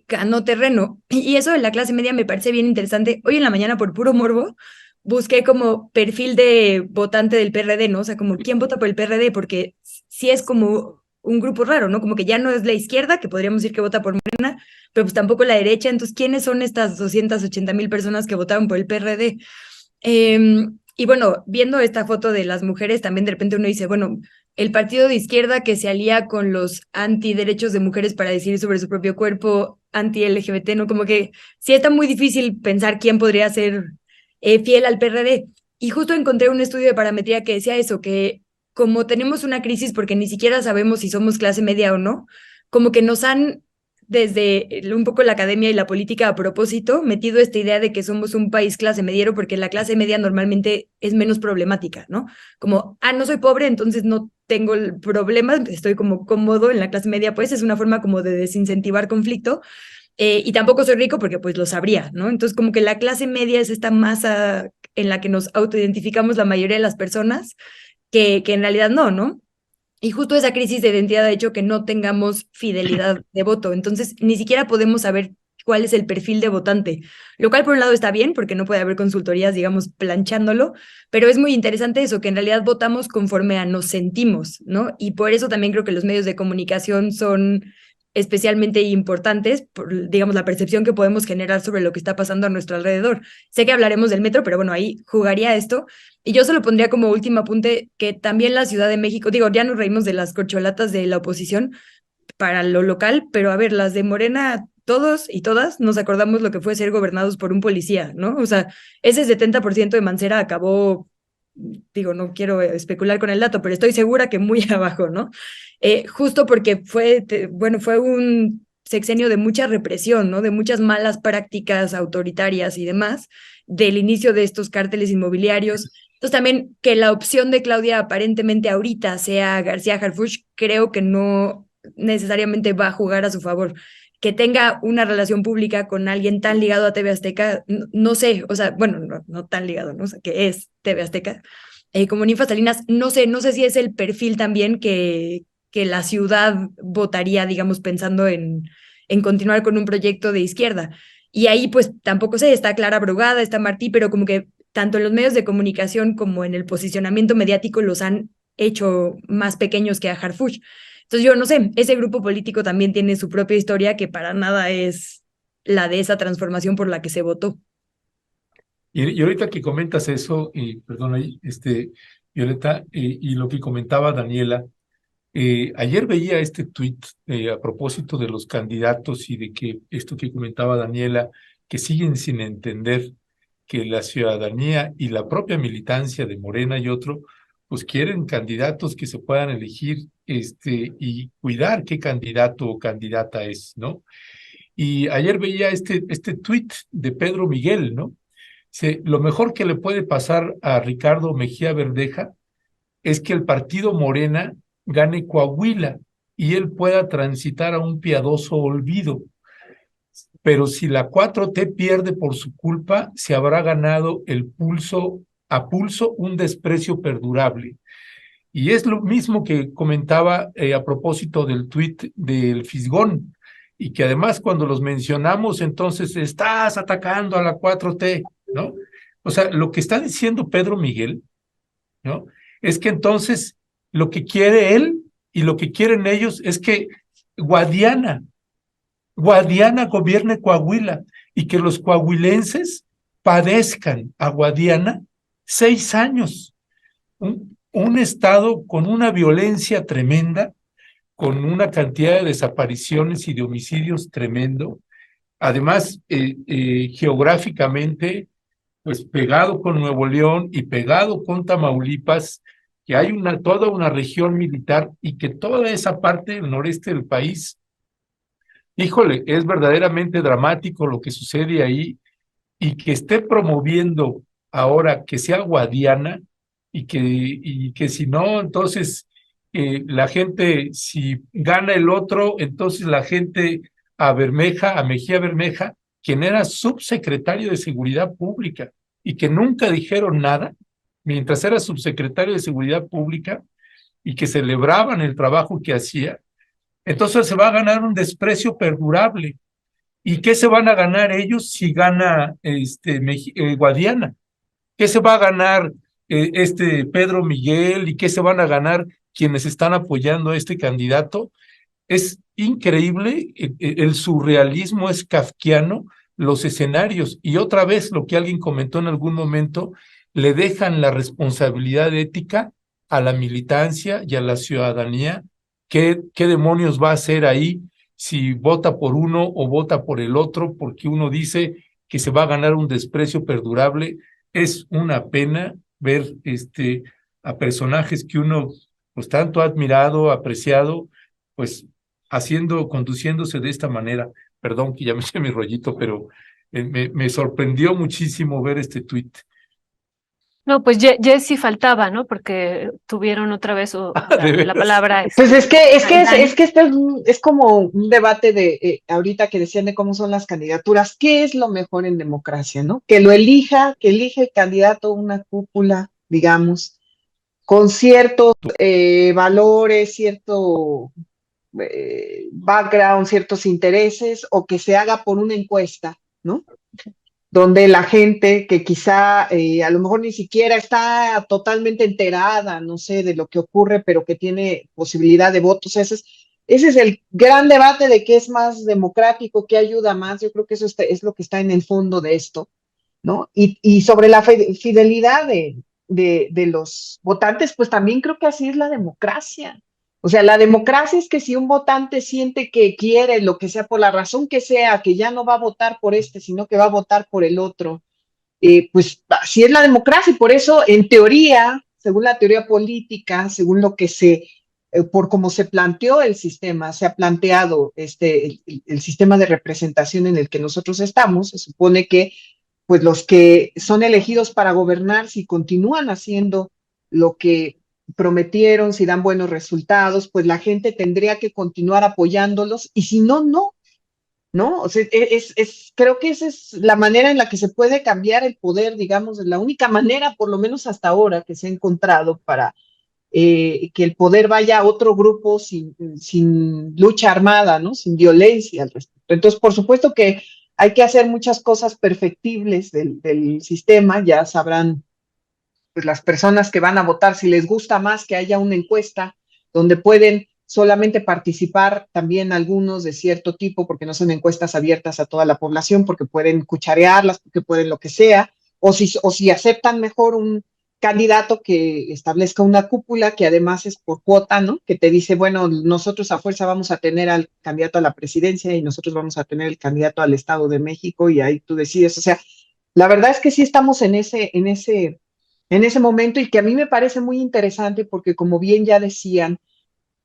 ganó terreno. Y eso de la clase media me parece bien interesante. Hoy en la mañana, por puro morbo, busqué como perfil de votante del PRD, ¿no? O sea, como quién vota por el PRD, porque sí es como un grupo raro, ¿no? Como que ya no es la izquierda, que podríamos decir que vota por Morena, pero pues tampoco la derecha. Entonces, ¿quiénes son estas 280,000 personas que votaron por el PRD? Y bueno, viendo esta foto de las mujeres, también de repente uno dice, bueno, el partido de izquierda que se alía con los antiderechos de mujeres para decidir sobre su propio cuerpo, anti-LGBT, ¿no? Como que sí está muy difícil pensar quién podría ser fiel al PRD. Y justo encontré un estudio de parametría que decía eso, que como tenemos una crisis porque ni siquiera sabemos si somos clase media o no, como que nos han desde un poco la academia y la política a propósito, metido esta idea de que somos un país clase mediero porque la clase media normalmente es menos problemática, ¿no? Como, no soy pobre, entonces no tengo problemas, estoy como cómodo en la clase media, pues es una forma como de desincentivar conflicto. Y tampoco soy rico porque pues lo sabría, ¿no? Entonces como que la clase media es esta masa en la que nos autoidentificamos la mayoría de las personas, que en realidad no, ¿no? Y justo esa crisis de identidad ha hecho que no tengamos fidelidad de voto. Entonces, ni siquiera podemos saber cuál es el perfil de votante, lo cual por un lado está bien porque no puede haber consultorías, digamos, planchándolo, pero es muy interesante eso, que en realidad votamos conforme a nos sentimos, ¿no? Y por eso también creo que los medios de comunicación son especialmente importantes por, digamos, la percepción que podemos generar sobre lo que está pasando a nuestro alrededor. Sé que hablaremos del metro, pero bueno, ahí jugaría esto. Y yo solo pondría como último apunte que también la Ciudad de México, digo, ya nos reímos de las corcholatas de la oposición para lo local, pero a ver, las de Morena, todos y todas nos acordamos lo que fue ser gobernados por un policía, ¿no? O sea, ese 70% de Mancera acabó, digo, no quiero especular con el dato, pero estoy segura que muy abajo, ¿no? Justo porque bueno, fue un sexenio de mucha represión, ¿no? De muchas malas prácticas autoritarias y demás, del inicio de estos cárteles inmobiliarios. Entonces también que la opción de Claudia aparentemente ahorita sea García Harfuch, creo que no necesariamente va a jugar a su favor. que tenga una relación pública con alguien tan ligado a TV Azteca, no sé, o sea, bueno, no tan ligado, ¿no? O sea, que es TV Azteca, como Ninfa Salinas, no sé si es el perfil también que la ciudad votaría, digamos, pensando en continuar con un proyecto de izquierda. Y ahí, pues, tampoco sé, está Clara Brugada, está Martí, pero como que tanto en los medios de comunicación como en el posicionamiento mediático los han hecho más pequeños que a Harfuch. Entonces yo no sé, ese grupo político también tiene su propia historia que para nada es la de esa transformación por la que se votó. Y ahorita que comentas eso, perdón ahí, Violeta, y lo que comentaba Daniela, ayer veía este tuit a propósito de los candidatos y de que esto que comentaba Daniela, que siguen sin entender que la ciudadanía y la propia militancia de Morena y otro, pues quieren candidatos que se puedan elegir y cuidar qué candidato o candidata es, ¿no? Y ayer veía este tuit de Pedro Miguel, ¿no? Lo mejor que le puede pasar a Ricardo Mejía Verdeja es que el partido Morena gane Coahuila y él pueda transitar a un piadoso olvido. Pero si la 4T pierde por su culpa, se habrá ganado a pulso un desprecio perdurable. Y es lo mismo que comentaba a propósito del tuit del Fisgón, y que además cuando los mencionamos, entonces estás atacando a la 4T, ¿no? O sea, lo que está diciendo Pedro Miguel, ¿no? Es que entonces lo que quiere él y lo que quieren ellos es que Guadiana gobierne Coahuila y que los coahuilenses padezcan a Guadiana 6 años. Un estado con una violencia tremenda, con una cantidad de desapariciones y de homicidios tremendo, además geográficamente, pues pegado con Nuevo León y pegado con Tamaulipas, que hay toda una región militar y que toda esa parte del noreste del país, híjole, es verdaderamente dramático lo que sucede ahí, y que esté promoviendo ahora que sea Guadiana y que si no, entonces la gente, si gana el otro, entonces la gente a Mejía Bermeja, quien era subsecretario de Seguridad Pública y que nunca dijeron nada mientras era subsecretario de Seguridad Pública y que celebraban el trabajo que hacía, entonces se va a ganar un desprecio perdurable. ¿Y qué se van a ganar ellos si gana Guadiana? ¿Qué se va a ganar Pedro Miguel y qué se van a ganar quienes están apoyando a este candidato? Es increíble, el surrealismo es kafkiano, los escenarios. Y otra vez, lo que alguien comentó en algún momento, le dejan la responsabilidad ética a la militancia y a la ciudadanía. ¿Qué demonios va a hacer ahí si vota por uno o vota por el otro? Porque uno dice que se va a ganar un desprecio perdurable. Es una pena ver a personajes que uno pues tanto ha admirado, apreciado, pues conduciéndose de esta manera. Perdón que ya me eché mi rollito, pero me sorprendió muchísimo ver este tuit. No, pues Jessy faltaba, ¿no? Porque tuvieron otra vez la palabra. Pues es que es como un debate de ahorita que decían de cómo son las candidaturas, ¿qué es lo mejor en democracia, no? Que elige el candidato una cúpula, digamos, con ciertos valores, cierto background, ciertos intereses, o que se haga por una encuesta, ¿no? Donde la gente que quizá a lo mejor ni siquiera está totalmente enterada, no sé, de lo que ocurre, pero que tiene posibilidad de votos. Ese es el gran debate de qué es más democrático, qué ayuda más. Yo creo que eso es lo que está en el fondo de esto, ¿no? Y sobre la fidelidad de los votantes, pues también creo que así es la democracia. O sea, la democracia es que si un votante siente que quiere lo que sea, por la razón que sea, que ya no va a votar por sino que va a votar por el otro, pues así es la democracia. Y por eso, en teoría, según la teoría política, según lo que por cómo se planteó el sistema, se ha planteado el sistema de representación en el que nosotros estamos, se supone que pues los que son elegidos para gobernar, si continúan haciendo lo que prometieron, si dan buenos resultados, pues la gente tendría que continuar apoyándolos, y si no, no. ¿no? O sea, creo que esa es la manera en la que se puede cambiar el poder, digamos, la única manera, por lo menos hasta ahora, que se ha encontrado para que el poder vaya a otro grupo sin lucha armada, ¿no? Sin violencia al respecto. Entonces, por supuesto que hay que hacer muchas cosas perfectibles del sistema, ya sabrán pues las personas que van a votar, si les gusta más que haya una encuesta donde pueden solamente participar también algunos de cierto tipo, porque no son encuestas abiertas a toda la población, porque pueden cucharearlas, porque pueden lo que sea, o si aceptan mejor un candidato que establezca una cúpula, que además es por cuota, ¿no? Que te dice, bueno, nosotros a fuerza vamos a tener al candidato a la presidencia y nosotros vamos a tener el candidato al Estado de México y ahí tú decides. O sea, la verdad es que sí estamos en ese momento y que a mí me parece muy interesante porque como bien ya decían,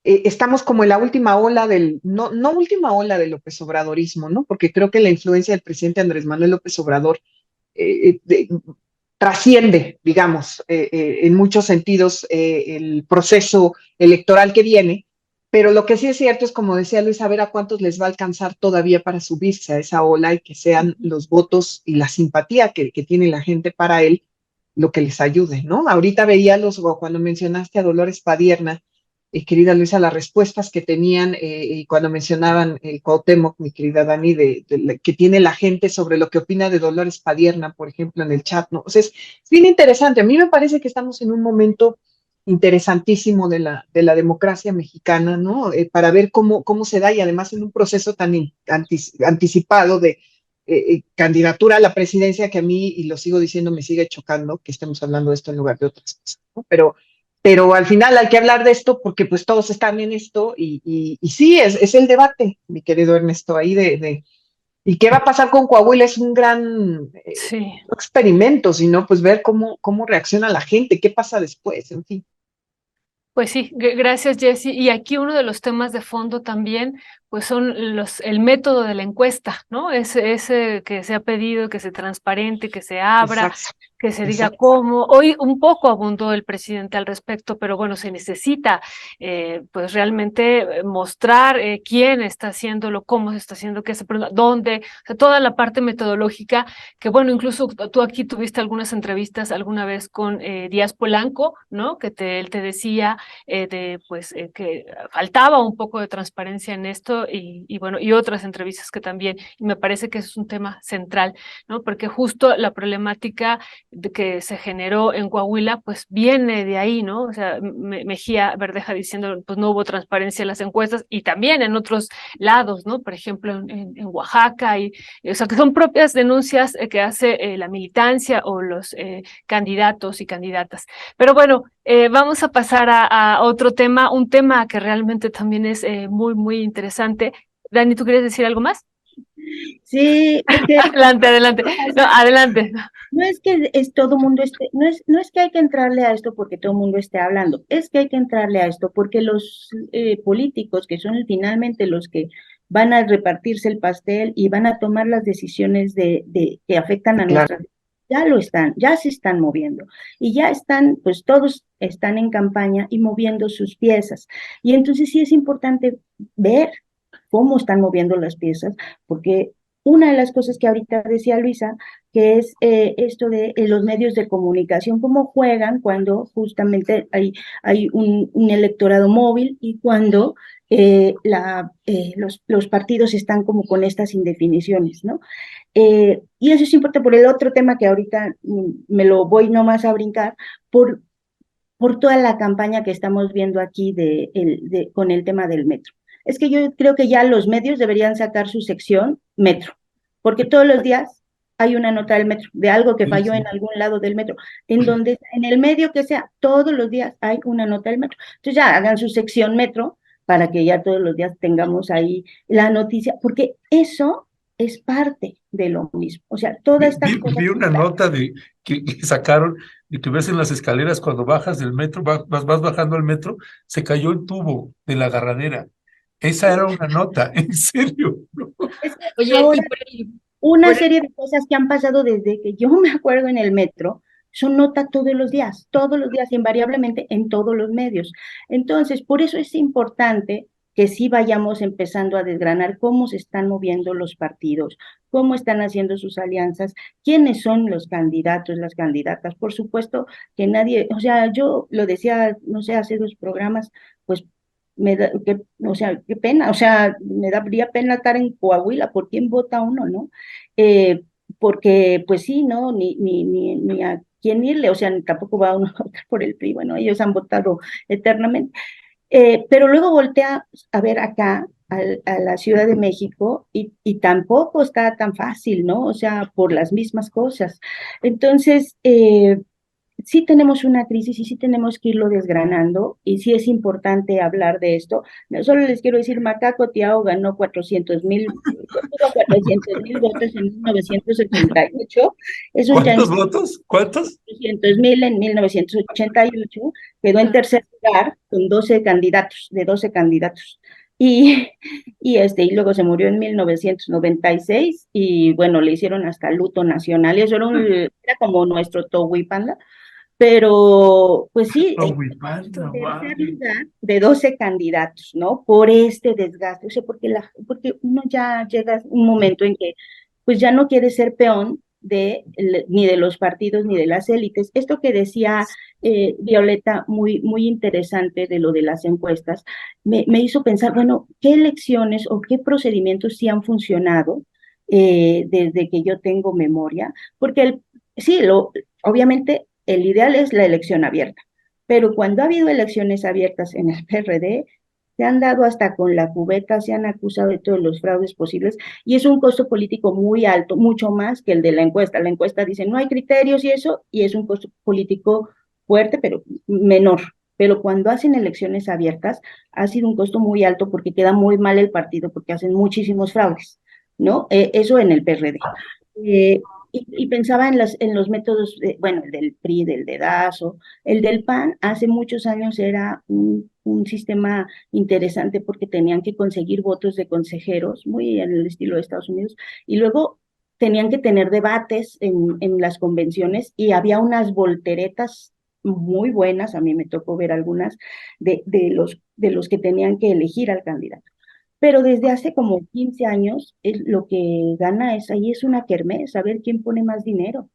estamos como en la última ola no última ola del López Obradorismo, ¿no? Porque creo que la influencia del presidente Andrés Manuel López Obrador eh, de, trasciende, digamos, en muchos sentidos el proceso electoral que viene, pero lo que sí es cierto es, como decía Luis, a ver a cuántos les va a alcanzar todavía para subirse a esa ola y que sean los votos y la simpatía que tiene la gente para él lo que les ayude, ¿no? Ahorita veía cuando mencionaste a Dolores Padierna, querida Luisa, las respuestas que tenían y cuando mencionaban el Cuauhtémoc, mi querida Dani, que tiene la gente sobre lo que opina de Dolores Padierna, por ejemplo, en el chat, ¿no? O sea, es bien interesante. A mí me parece que estamos en un momento interesantísimo de la democracia mexicana, ¿no? Para ver cómo se da y además en un proceso tan anticipado de candidatura a la presidencia que a mí, y lo sigo diciendo, me sigue chocando que estemos hablando de esto en lugar de otras cosas, ¿no? Pero al final hay que hablar de esto porque pues todos están en esto y sí, es el debate, mi querido Ernesto, ahí ¿y qué va a pasar con Coahuila? Es un gran Sí. experimento, sino pues ver cómo reacciona la gente, qué pasa después, en fin. Pues sí, gracias, Jessy. Y aquí uno de los temas de fondo también, pues son el método de la encuesta, ¿no? Ese que se ha pedido, que se transparente, que se abra, Exacto, que se diga exacto. cómo. Hoy un poco abundó el presidente al respecto, pero bueno, se necesita pues realmente mostrar quién está haciéndolo, cómo se está haciendo, qué se pregunta, dónde, o sea, toda la parte metodológica, que bueno, incluso tú aquí tuviste algunas entrevistas alguna vez con Díaz Polanco, ¿no? Que él te decía que faltaba un poco de transparencia en esto y bueno, y otras entrevistas que también, y me parece que es un tema central, ¿no? Porque justo la problemática que se generó en Coahuila, pues viene de ahí, ¿no? O sea, Mejía Verdeja diciendo, pues no hubo transparencia en las encuestas y también en otros lados, ¿no? Por ejemplo, en Oaxaca, o sea, que son propias denuncias que hace la militancia o los candidatos y candidatas. Pero bueno, vamos a pasar a otro tema, un tema que realmente también es muy, muy interesante. Dani, ¿tú quieres decir algo más? Sí, es que Adelante, adelante. No, adelante. no es que es todo mundo esté, no es que hay que entrarle a esto porque todo el mundo esté hablando, es que hay que entrarle a esto porque los políticos, que son finalmente los que van a repartirse el pastel y van a tomar las decisiones que afectan a Claro. nuestras, ya se están moviendo y ya están, pues todos están en campaña y moviendo sus piezas. Y entonces sí es importante ver cómo están moviendo las piezas, porque una de las cosas que ahorita decía Luisa, que es esto de los medios de comunicación, cómo juegan cuando justamente hay un electorado móvil y cuando los partidos están como con estas indefiniciones, ¿no? Y eso es importante por el otro tema que ahorita me lo voy nomás a brincar, por toda la campaña que estamos viendo aquí con el tema del metro. Es que yo creo que ya los medios deberían sacar su sección metro, porque todos los días hay una nota del metro, de algo que Sí, falló sí. en algún lado del metro, en el medio que sea, todos los días hay una nota del metro. Entonces ya hagan su sección metro para que ya todos los días tengamos ahí la noticia, porque eso es parte de lo mismo. O sea, todas estas cosas. Vi una nota que sacaron de que ves en las escaleras cuando bajas del metro, vas bajando al metro, se cayó el tubo de la agarradera. Esa era una nota, en serio, ¿no? Es que Oye, ahora y una por serie de cosas que han pasado desde que yo me acuerdo en el metro, son nota todos los días, invariablemente en todos los medios. Entonces, por eso es importante que sí vayamos empezando a desgranar cómo se están moviendo los partidos, cómo están haciendo sus alianzas, quiénes son los candidatos, las candidatas. Por supuesto que nadie, o sea, yo lo decía, no sé, hace 2 programas, pues o sea, qué pena, o sea, me daría pena estar en Coahuila, ¿por quién vota uno, no? Porque, pues sí, ¿no? Ni a quién irle, o sea, tampoco va uno a votar por el PRI, bueno, ellos han votado eternamente. Pero luego voltea a ver acá, a la Ciudad de México, y tampoco está tan fácil, ¿no? O sea, por las mismas cosas. Entonces, sí tenemos una crisis y sí tenemos que irlo desgranando, y sí es importante hablar de esto. No solo les quiero decir, Macaco Tiao ganó 400,000, tuvo 400,000 votos en 1988, eso ya ¿Cuántos votos? ¿Cuántos? 400,000 en 1988, quedó en tercer lugar con 12 candidatos, de 12 candidatos. Y, y luego se murió en 1996 y bueno, le hicieron hasta luto nacional y eso era como nuestro Towipanda, pero pues sí, No, Huipala, tercer vale. lugar de 12 candidatos, ¿no? Por este desgaste, o sea, porque uno ya llega un momento en que pues ya no quiere ser peón ni de los partidos ni de las élites. Esto que decía Violeta, muy, muy interesante de lo de las encuestas, me hizo pensar, bueno, ¿qué elecciones o qué procedimientos sí han funcionado desde que yo tengo memoria? Porque sí, obviamente el ideal es la elección abierta, pero cuando ha habido elecciones abiertas en el PRD, se han dado hasta con la cubeta, se han acusado de todos los fraudes posibles y es un costo político muy alto, mucho más que el de la encuesta. La encuesta dice no hay criterios y eso, y es un costo político fuerte, pero menor. Pero cuando hacen elecciones abiertas, ha sido un costo muy alto porque queda muy mal el partido, porque hacen muchísimos fraudes, ¿no? Eso en el PRD. Y pensaba en los métodos, bueno, el del PRI, del dedazo, el del PAN, hace muchos años era un sistema interesante porque tenían que conseguir votos de consejeros, muy en el estilo de Estados Unidos, y luego tenían que tener debates en las convenciones y había unas volteretas muy buenas, a mí me tocó ver algunas, de los que tenían que elegir al candidato. Pero desde hace como 15 años, lo que gana ahí es una kermés, a ver quién pone más dinero.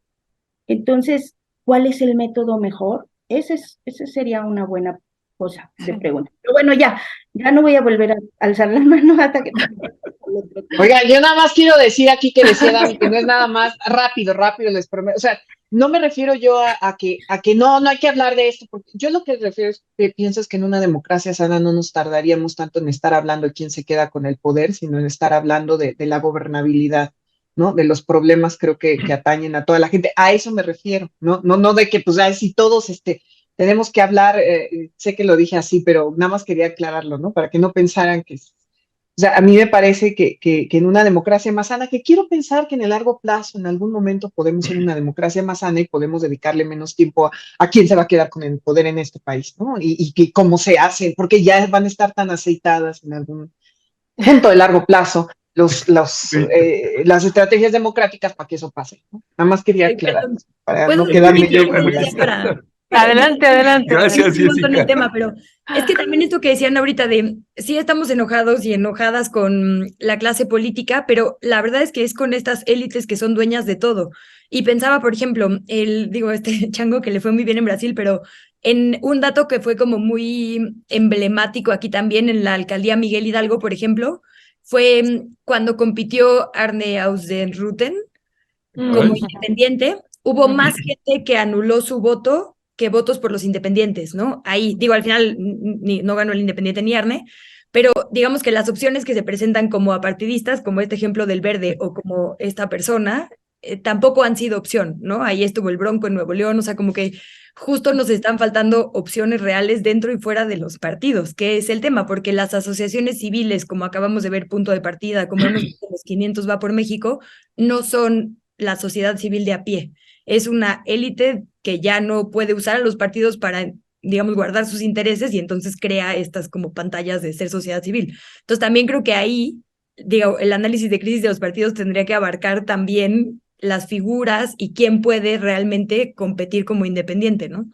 Entonces, ¿cuál es el método mejor? Ese sería una buena cosa de pregunta. Pero bueno, ya no voy a volver a alzar la mano hasta que... Oiga, yo nada más quiero decir aquí que decía Dani que no es nada más rápido, les prometo. O sea, no me refiero yo a que no hay que hablar de esto, porque yo lo que refiero es que pienso es que en una democracia sana no nos tardaríamos tanto en estar hablando de quién se queda con el poder, sino en estar hablando de la gobernabilidad, ¿no? De los problemas creo que atañen a toda la gente. A eso me refiero, no de que pues si todos tenemos que hablar, sé que lo dije así, pero nada más quería aclararlo, ¿no? Para que no pensaran que o sea, a mí me parece que en una democracia más sana, que quiero pensar que en el largo plazo, en algún momento podemos ser una democracia más sana y podemos dedicarle menos tiempo a quién se va a quedar con el poder en este país, ¿no? Y que cómo se hace, porque ya van a estar tan aceitadas en algún punto de largo plazo las estrategias democráticas para que eso pase, ¿no? Nada más quería aclarar, para Puedo no decir quedarme que yo yo con decía eso. Adelante, adelante. Gracias, un montón el Jessica. tema, pero es que también esto que decían ahorita de sí estamos enojados y enojadas con la clase política, pero la verdad es que es con estas élites que son dueñas de todo. Y pensaba, por ejemplo, este chango que le fue muy bien en Brasil, pero en un dato que fue como muy emblemático aquí también en la alcaldía Miguel Hidalgo, por ejemplo, fue cuando compitió Arne Ausdenruten como independiente, hubo más gente que anuló su voto que votos por los independientes, ¿no? Ahí, digo, al final no ganó el independiente ni Arne, pero digamos que las opciones que se presentan como apartidistas, como este ejemplo del Verde o como esta persona, tampoco han sido opción, ¿no? Ahí estuvo el Bronco en Nuevo León, o sea, como que justo nos están faltando opciones reales dentro y fuera de los partidos, que es el tema, porque las asociaciones civiles, como acabamos de ver, Punto de Partida, como hemos visto los 500 va por México, no son la sociedad civil de a pie. Es una élite que ya no puede usar a los partidos para, digamos, guardar sus intereses y entonces crea estas como pantallas de ser sociedad civil. Entonces también creo que ahí, digo, el análisis de crisis de los partidos tendría que abarcar también las figuras y quién puede realmente competir como independiente, ¿no?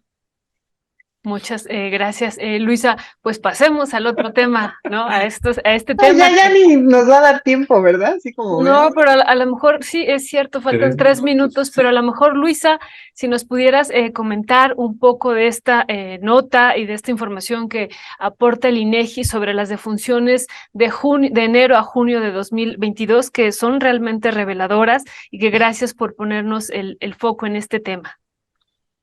Muchas gracias, Luisa. Pues pasemos al otro tema, ¿no? A este Ay, tema. ya ni nos va a dar tiempo, ¿verdad? Así como No, ven. pero a lo mejor sí, es cierto, faltan 3 minutos, pero a lo mejor, Luisa, si nos pudieras comentar un poco de esta nota y de esta información que aporta el INEGI sobre las defunciones de enero a junio de 2022, que son realmente reveladoras, y que gracias por ponernos el foco en este tema.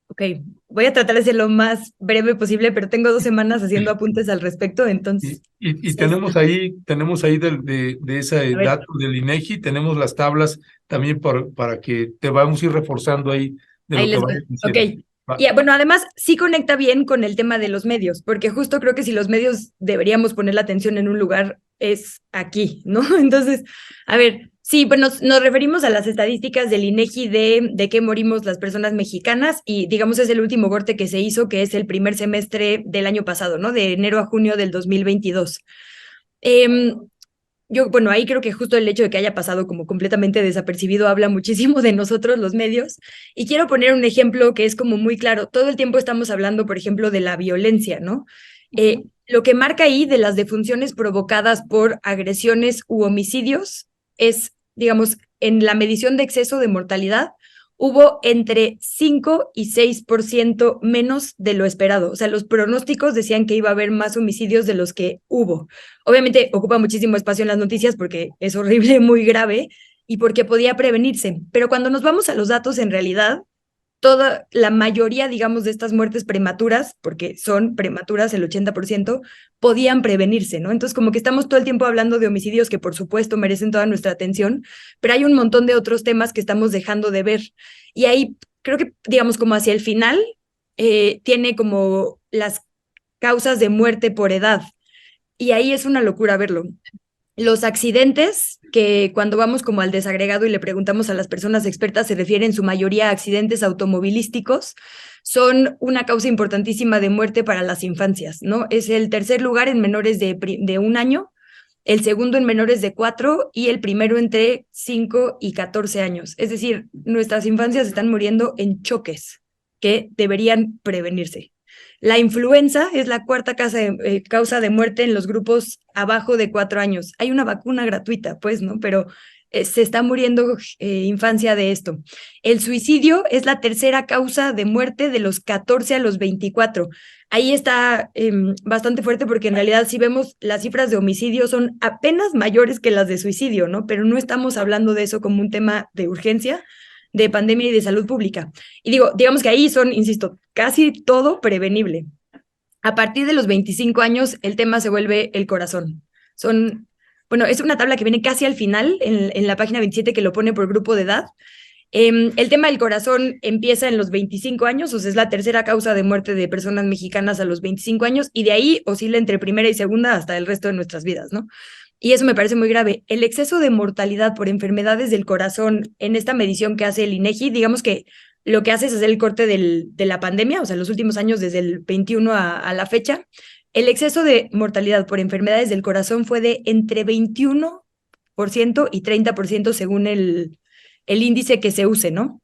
Ok, voy a tratar de ser lo más breve posible, pero tengo 2 semanas haciendo apuntes al respecto, entonces, Y tenemos ahí de ese a ver, dato del INEGI, tenemos las tablas también para que te vamos a ir reforzando ahí de ahí lo que les va. vayas Ok. diciendo. Va. Y bueno, además sí conecta bien con el tema de los medios, porque justo creo que si los medios deberíamos poner la atención en un lugar es aquí, ¿no? Entonces, a ver, sí, pues nos referimos a las estadísticas del INEGI de qué morimos las personas mexicanas y digamos es el último corte que se hizo, que es el primer semestre del año pasado, ¿no? De enero a junio del 2022. Bueno, ahí creo que justo el hecho de que haya pasado como completamente desapercibido habla muchísimo de nosotros, los medios. Y quiero poner un ejemplo que es como muy claro. Todo el tiempo estamos hablando, por ejemplo, de la violencia, ¿no? Lo que marca ahí de las defunciones provocadas por agresiones u homicidios es, digamos, en la medición de exceso de mortalidad, hubo entre 5 y 6% menos de lo esperado. O sea, los pronósticos decían que iba a haber más homicidios de los que hubo. Obviamente ocupa muchísimo espacio en las noticias porque es horrible, muy grave y porque podía prevenirse. Pero cuando nos vamos a los datos, en realidad, toda la mayoría, digamos, de estas muertes prematuras, porque son prematuras el 80%, podían prevenirse, ¿no? Entonces, como que estamos todo el tiempo hablando de homicidios que por supuesto merecen toda nuestra atención, pero hay un montón de otros temas que estamos dejando de ver. Y ahí creo que, digamos, como hacia el final, tiene como las causas de muerte por edad. Y ahí es una locura verlo. Los accidentes, que cuando vamos como al desagregado y le preguntamos a las personas expertas, se refieren en su mayoría a accidentes automovilísticos, son una causa importantísima de muerte para las infancias, ¿no? Es el tercer lugar en menores de 1 año, el segundo en menores de 4 y el primero entre 5 y 14 años. Es decir, nuestras infancias están muriendo en choques que deberían prevenirse. La influenza es la cuarta causa de muerte en los grupos abajo de 4 años. Hay una vacuna gratuita, pues, ¿no? Pero se está muriendo infancia de esto. El suicidio es la tercera causa de muerte de los 14 a los 24. Ahí está bastante fuerte porque en realidad si vemos las cifras de homicidio son apenas mayores que las de suicidio, ¿no? Pero no estamos hablando de eso como un tema de urgencia, de pandemia y de salud pública. Y digamos que ahí son, insisto, casi todo prevenible. A partir de los 25 años, el tema se vuelve el corazón. Bueno, es una tabla que viene casi al final, en la página 27, que lo pone por grupo de edad. El tema del corazón empieza en los 25 años, o sea, es la tercera causa de muerte de personas mexicanas a los 25 años, y de ahí oscila entre primera y segunda hasta el resto de nuestras vidas, ¿no? Y eso me parece muy grave. El exceso de mortalidad por enfermedades del corazón en esta medición que hace el INEGI, digamos que lo que hace es hacer el corte de la pandemia, o sea, los últimos años desde el 21 a la fecha. El exceso de mortalidad por enfermedades del corazón fue de entre 21% y 30% según el índice que se use, ¿no?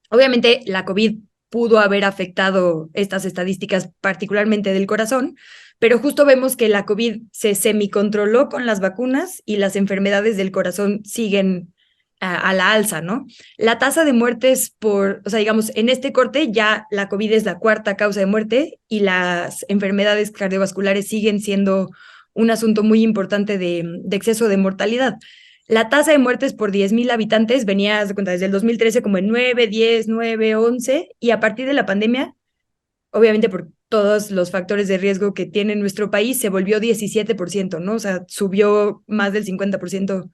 Obviamente la COVID pudo haber afectado estas estadísticas, particularmente del corazón, pero justo vemos que la COVID se semicontroló con las vacunas y las enfermedades del corazón siguen a la alza, ¿no? La tasa de muertes o sea, digamos, en este corte ya la COVID es la cuarta causa de muerte y las enfermedades cardiovasculares siguen siendo un asunto muy importante de exceso de mortalidad. La tasa de muertes por 10,000 habitantes venía desde el 2013 como en 9, 10, 9, 11, y a partir de la pandemia, obviamente por todos los factores de riesgo que tiene nuestro país, se volvió 17%, ¿no? O sea, subió más del 50%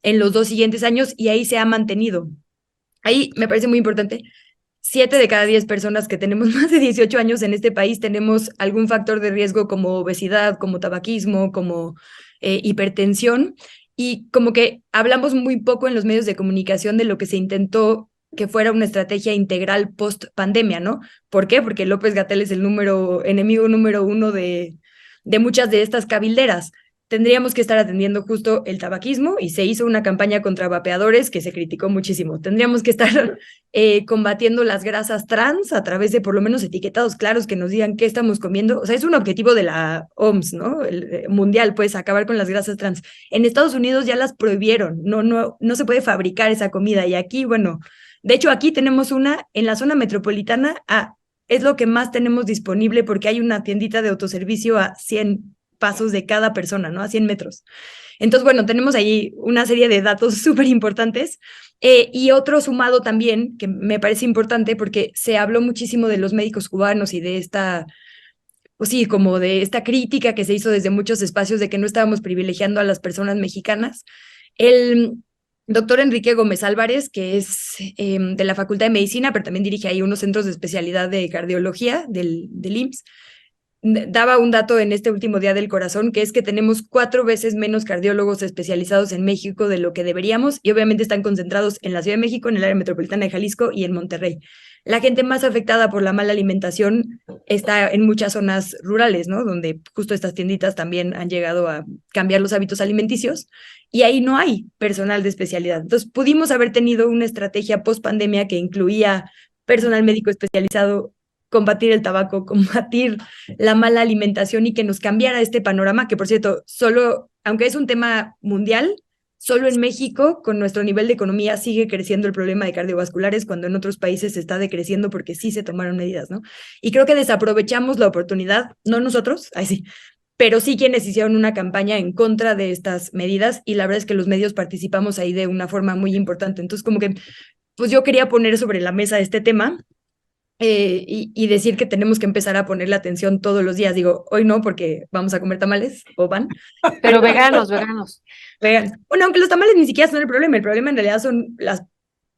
en los 2 siguientes años y ahí se ha mantenido. Ahí me parece muy importante. 7 de cada 10 personas que tenemos más de 18 años en este país tenemos algún factor de riesgo como obesidad, como tabaquismo, como hipertensión. Y como que hablamos muy poco en los medios de comunicación de lo que se intentó que fuera una estrategia integral post-pandemia, ¿no? ¿Por qué? Porque López-Gatell es el enemigo número 1 de muchas de estas cabilderas. tendríamos que estar atendiendo justo el tabaquismo y se hizo una campaña contra vapeadores que se criticó muchísimo. Tendríamos que estar combatiendo las grasas trans a través de por lo menos etiquetados claros que nos digan qué estamos comiendo. O sea, es un objetivo de la OMS, ¿no? Mundial, pues acabar con las grasas trans. En Estados Unidos ya las prohibieron, no se puede fabricar esa comida y aquí, bueno, de hecho aquí tenemos una en la zona metropolitana, es lo que más tenemos disponible porque hay una tiendita de autoservicio a 100 pasos de cada persona, ¿no? A 100 metros. Entonces, bueno, tenemos ahí una serie de datos súper importantes y otro sumado también que me parece importante porque se habló muchísimo de los médicos cubanos y de esta, pues sí, como de esta crítica que se hizo desde muchos espacios de que no estábamos privilegiando a las personas mexicanas. El doctor Enrique Gómez Álvarez, que es de la Facultad de Medicina, pero también dirige ahí unos centros de especialidad de cardiología del IMSS, daba un dato en este último Día del Corazón, que es que tenemos 4 veces menos cardiólogos especializados en México de lo que deberíamos, y obviamente están concentrados en la Ciudad de México, en el área metropolitana de Jalisco y en Monterrey. La gente más afectada por la mala alimentación está en muchas zonas rurales, ¿no? Donde justo estas tienditas también han llegado a cambiar los hábitos alimenticios, y ahí no hay personal de especialidad. Entonces, pudimos haber tenido una estrategia post-pandemia que incluía personal médico especializado, combatir el tabaco, combatir la mala alimentación y que nos cambiara este panorama, que por cierto, solo, aunque es un tema mundial, solo en México, con nuestro nivel de economía, sigue creciendo el problema de cardiovasculares, cuando en otros países está decreciendo porque sí se tomaron medidas, ¿no? Y creo que desaprovechamos la oportunidad, no nosotros, ahí sí, pero sí quienes hicieron una campaña en contra de estas medidas, y la verdad es que los medios participamos ahí de una forma muy importante. Entonces, como que, pues yo quería poner sobre la mesa este tema, y decir que tenemos que empezar a ponerle atención todos los días. Digo, hoy no, porque vamos a comer tamales, o van. Pero veganos. Bueno, aunque los tamales ni siquiera son el problema en realidad son las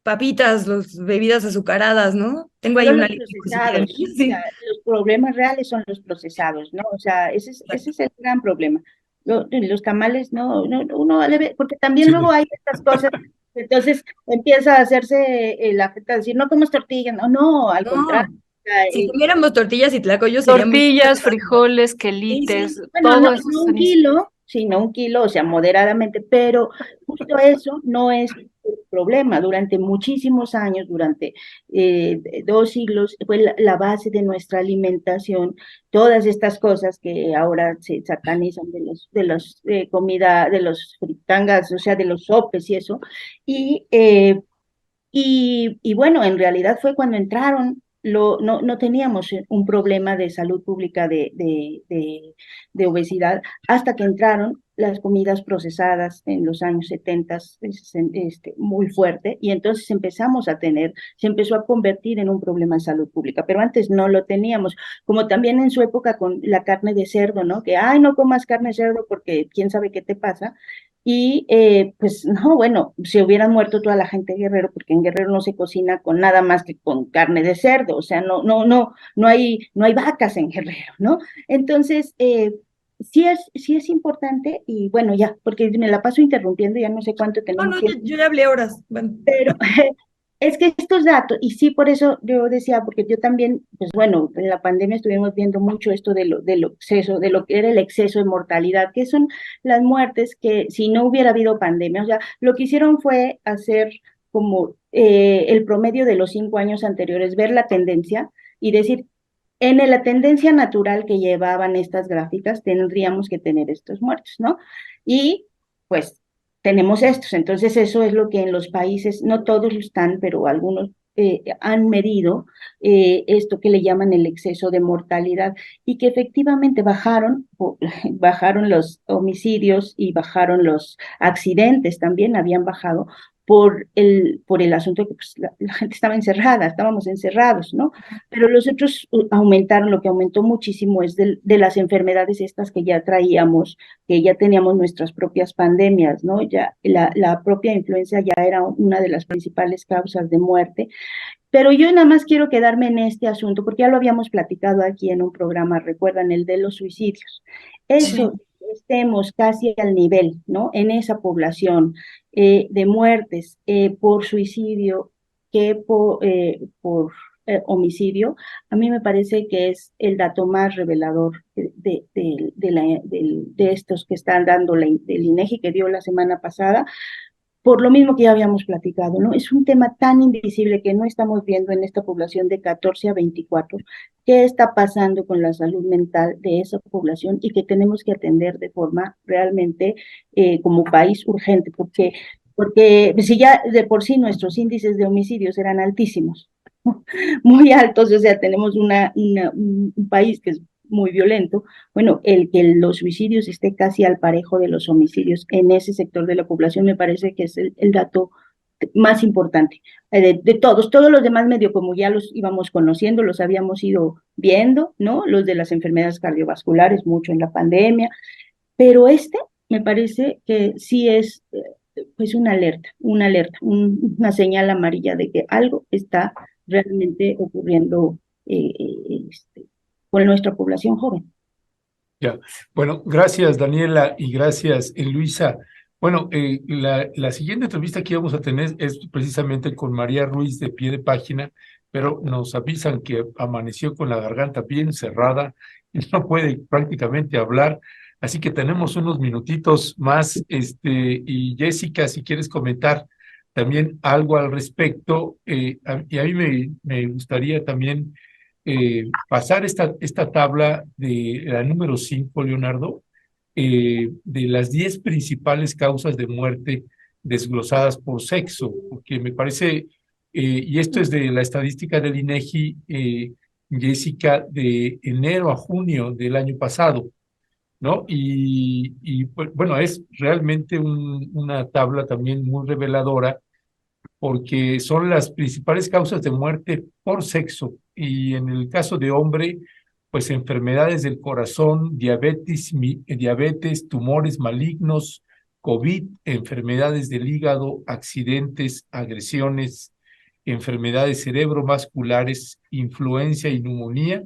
papitas, las bebidas azucaradas, ¿no? Tengo ahí Son una los lista. Por si quieren. procesados, o Sí. sea, los problemas reales son los procesados, ¿no? O sea, ese es el gran problema. Los tamales, uno debe, porque también Sí. luego hay estas cosas, entonces empieza a hacerse la afecta, decir, no comes tortilla, no, al No, contrario. O sea, si comiéramos tortillas y tlacoyos seríamos... Tortillas, frijoles, Sí, quelites, bueno, todo no, eso no es un sanísimo. kilo, sino un kilo, o sea, moderadamente, pero justo eso no es el problema. Durante muchísimos años, durante 2 siglos, fue la base de nuestra alimentación, todas estas cosas que ahora se satanizan de los comida, de los fritangas, o sea, de los sopes y eso, y y bueno, en realidad fue cuando entraron, no teníamos un problema de salud pública de obesidad hasta que entraron las comidas procesadas en los años 70, muy fuerte, y entonces se empezó a convertir en un problema de salud pública, pero antes no lo teníamos, como también en su época con la carne de cerdo, ¿no? Que, ay, no comas carne de cerdo porque quién sabe qué te pasa. Y pues no, bueno, se hubieran muerto toda la gente de Guerrero, porque en Guerrero no se cocina con nada más que con carne de cerdo, o sea, no hay vacas en Guerrero, ¿no? Entonces, sí es importante, y bueno, ya, porque me la paso interrumpiendo, ya no sé cuánto No, tenemos no, tiempo, yo ya hablé horas. Bueno. pero es que estos datos, y sí, por eso yo decía, porque yo también, pues bueno, en la pandemia estuvimos viendo mucho esto de lo exceso, de lo que era el exceso de mortalidad, que son las muertes que si no hubiera habido pandemia, o sea, lo que hicieron fue hacer como el promedio de los 5 años anteriores, ver la tendencia y decir, la tendencia natural que llevaban estas gráficas, tendríamos que tener estos muertos, ¿no? Y pues tenemos estos. Entonces eso es lo que en los países, no todos lo están, pero algunos han medido esto que le llaman el exceso de mortalidad, y que efectivamente bajaron los homicidios y bajaron los accidentes, también habían bajado por el asunto de que pues, la gente estaba encerrada, estábamos encerrados, ¿no? Pero los otros aumentaron. Lo que aumentó muchísimo es de las enfermedades estas que ya traíamos, que ya teníamos nuestras propias pandemias, ¿no? Ya la propia influenza ya era una de las principales causas de muerte. Pero yo nada más quiero quedarme en este asunto, porque ya lo habíamos platicado aquí en un programa, recuerdan, el de los suicidios. Eso, estemos casi al nivel, ¿no? En esa población de muertes por suicidio que por homicidio, a mí me parece que es el dato más revelador de estos que están dando del INEGI que dio la semana pasada, por lo mismo que ya habíamos platicado, ¿no? Es un tema tan invisible que no estamos viendo en esta población de 14 a 24, qué está pasando con la salud mental de esa población y que tenemos que atender de forma realmente como país urgente, porque si ya de por sí nuestros índices de homicidios eran altísimos, muy altos, o sea, tenemos un país que es muy violento, bueno, el que los suicidios esté casi al parejo de los homicidios en ese sector de la población me parece que es el dato más importante. Todos los demás medio como ya los íbamos conociendo, los habíamos ido viendo, ¿no? Los de las enfermedades cardiovasculares, mucho en la pandemia, pero me parece que sí es pues una señal amarilla de que algo está realmente ocurriendo con nuestra población joven. Ya, bueno, gracias Daniela y gracias Luisa. Bueno, la siguiente entrevista que íbamos a tener es precisamente con María Ruiz de Pie de Página, pero nos avisan que amaneció con la garganta bien cerrada y no puede prácticamente hablar, así que tenemos unos minutitos más, y Jessica, si quieres comentar también algo al respecto, y a mí me gustaría también pasar esta tabla de la número 5, Leonardo, de las 10 principales causas de muerte desglosadas por sexo, porque me parece, y esto es de la estadística del INEGI, Jessica, de enero a junio del año pasado, ¿no? Y pues, bueno, es realmente una tabla también muy reveladora porque son las principales causas de muerte por sexo. Y en el caso de hombre, pues enfermedades del corazón, diabetes, tumores malignos, COVID, enfermedades del hígado, accidentes, agresiones, enfermedades cerebrovasculares, influenza y neumonía,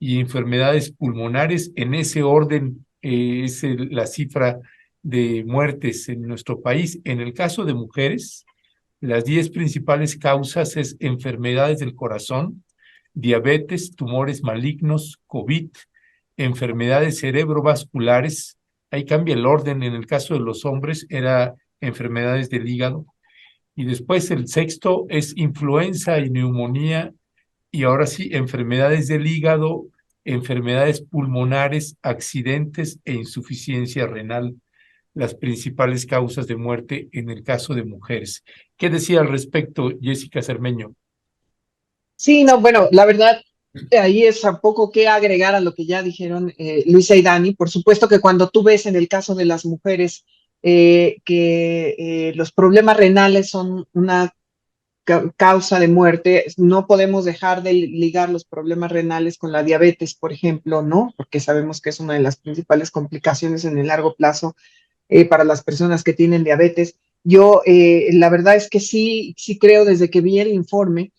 y enfermedades pulmonares. En ese orden es la cifra de muertes en nuestro país. En el caso de mujeres, las 10 principales causas es enfermedades del corazón, diabetes, tumores malignos, COVID, enfermedades cerebrovasculares. Ahí cambia el orden. En el caso de los hombres era enfermedades del hígado. Y después el sexto es influenza y neumonía. Y ahora sí, enfermedades del hígado, enfermedades pulmonares, accidentes e insuficiencia renal, las principales causas de muerte en el caso de mujeres. ¿Qué decía al respecto Jessica Cermeño? Sí, no, bueno, la verdad, ahí es un poco que agregar a lo que ya dijeron Luisa y Dani. Por supuesto que cuando tú ves en el caso de las mujeres que los problemas renales son una causa de muerte, no podemos dejar de ligar los problemas renales con la diabetes, por ejemplo, ¿no? Porque sabemos que es una de las principales complicaciones en el largo plazo para las personas que tienen diabetes. Yo, la verdad es que sí creo desde que vi el informe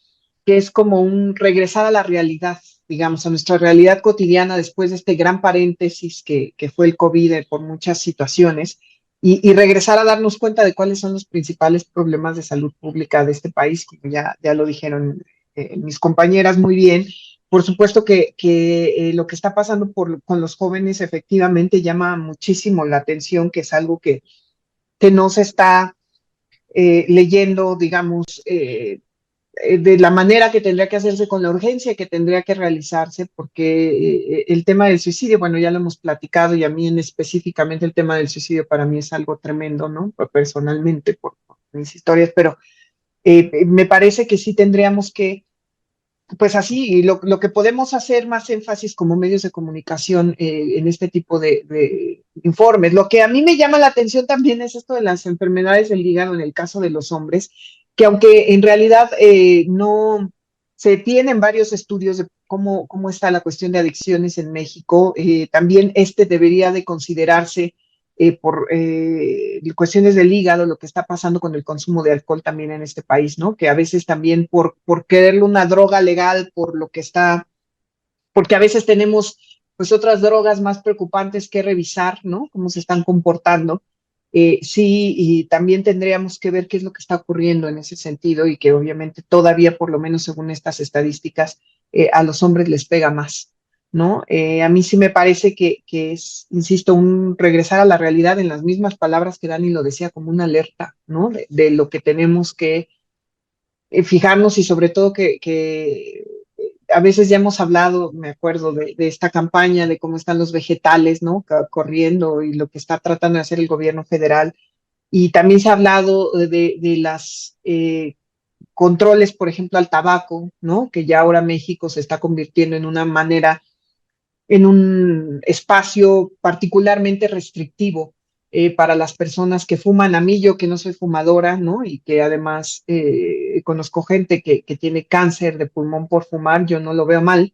que es como un regresar a la realidad, digamos, a nuestra realidad cotidiana después de este gran paréntesis que fue el COVID por muchas situaciones y regresar a darnos cuenta de cuáles son los principales problemas de salud pública de este país, como ya lo dijeron mis compañeras muy bien. Por supuesto que lo que está pasando con los jóvenes efectivamente llama muchísimo la atención, que es algo que no se está leyendo, digamos, de la manera que tendría que hacerse, con la urgencia que tendría que realizarse, porque el tema del suicidio, bueno, ya lo hemos platicado y a mí específicamente el tema del suicidio para mí es algo tremendo, ¿no? Personalmente, por mis historias, pero me parece que sí tendríamos que, pues así, y lo que podemos hacer más énfasis como medios de comunicación en este tipo de informes. Lo que a mí me llama la atención también es esto de las enfermedades del hígado en el caso de los hombres, que aunque en realidad no se tienen varios estudios de cómo está la cuestión de adicciones en México, también debería de considerarse por cuestiones del hígado, lo que está pasando con el consumo de alcohol también en este país, ¿no? Que a veces también por quererle una droga legal, porque a veces tenemos pues otras drogas más preocupantes que revisar, ¿no? Cómo se están comportando. Sí, y también tendríamos que ver qué es lo que está ocurriendo en ese sentido y que obviamente todavía, por lo menos según estas estadísticas, a los hombres les pega más, ¿no? A mí sí me parece que es, insisto, un regresar a la realidad en las mismas palabras que Dani lo decía, como una alerta, ¿no? De lo que tenemos que fijarnos y sobre todo que a veces ya hemos hablado, me acuerdo, de esta campaña, de cómo están los vegetales, ¿no? Corriendo y lo que está tratando de hacer el gobierno federal. Y también se ha hablado de las controles, por ejemplo, al tabaco, ¿no? Que ya ahora México se está convirtiendo en una manera, en un espacio particularmente restrictivo para las personas que fuman. A mí, yo que no soy fumadora, ¿no? Y que además conozco gente que tiene cáncer de pulmón por fumar, yo no lo veo mal,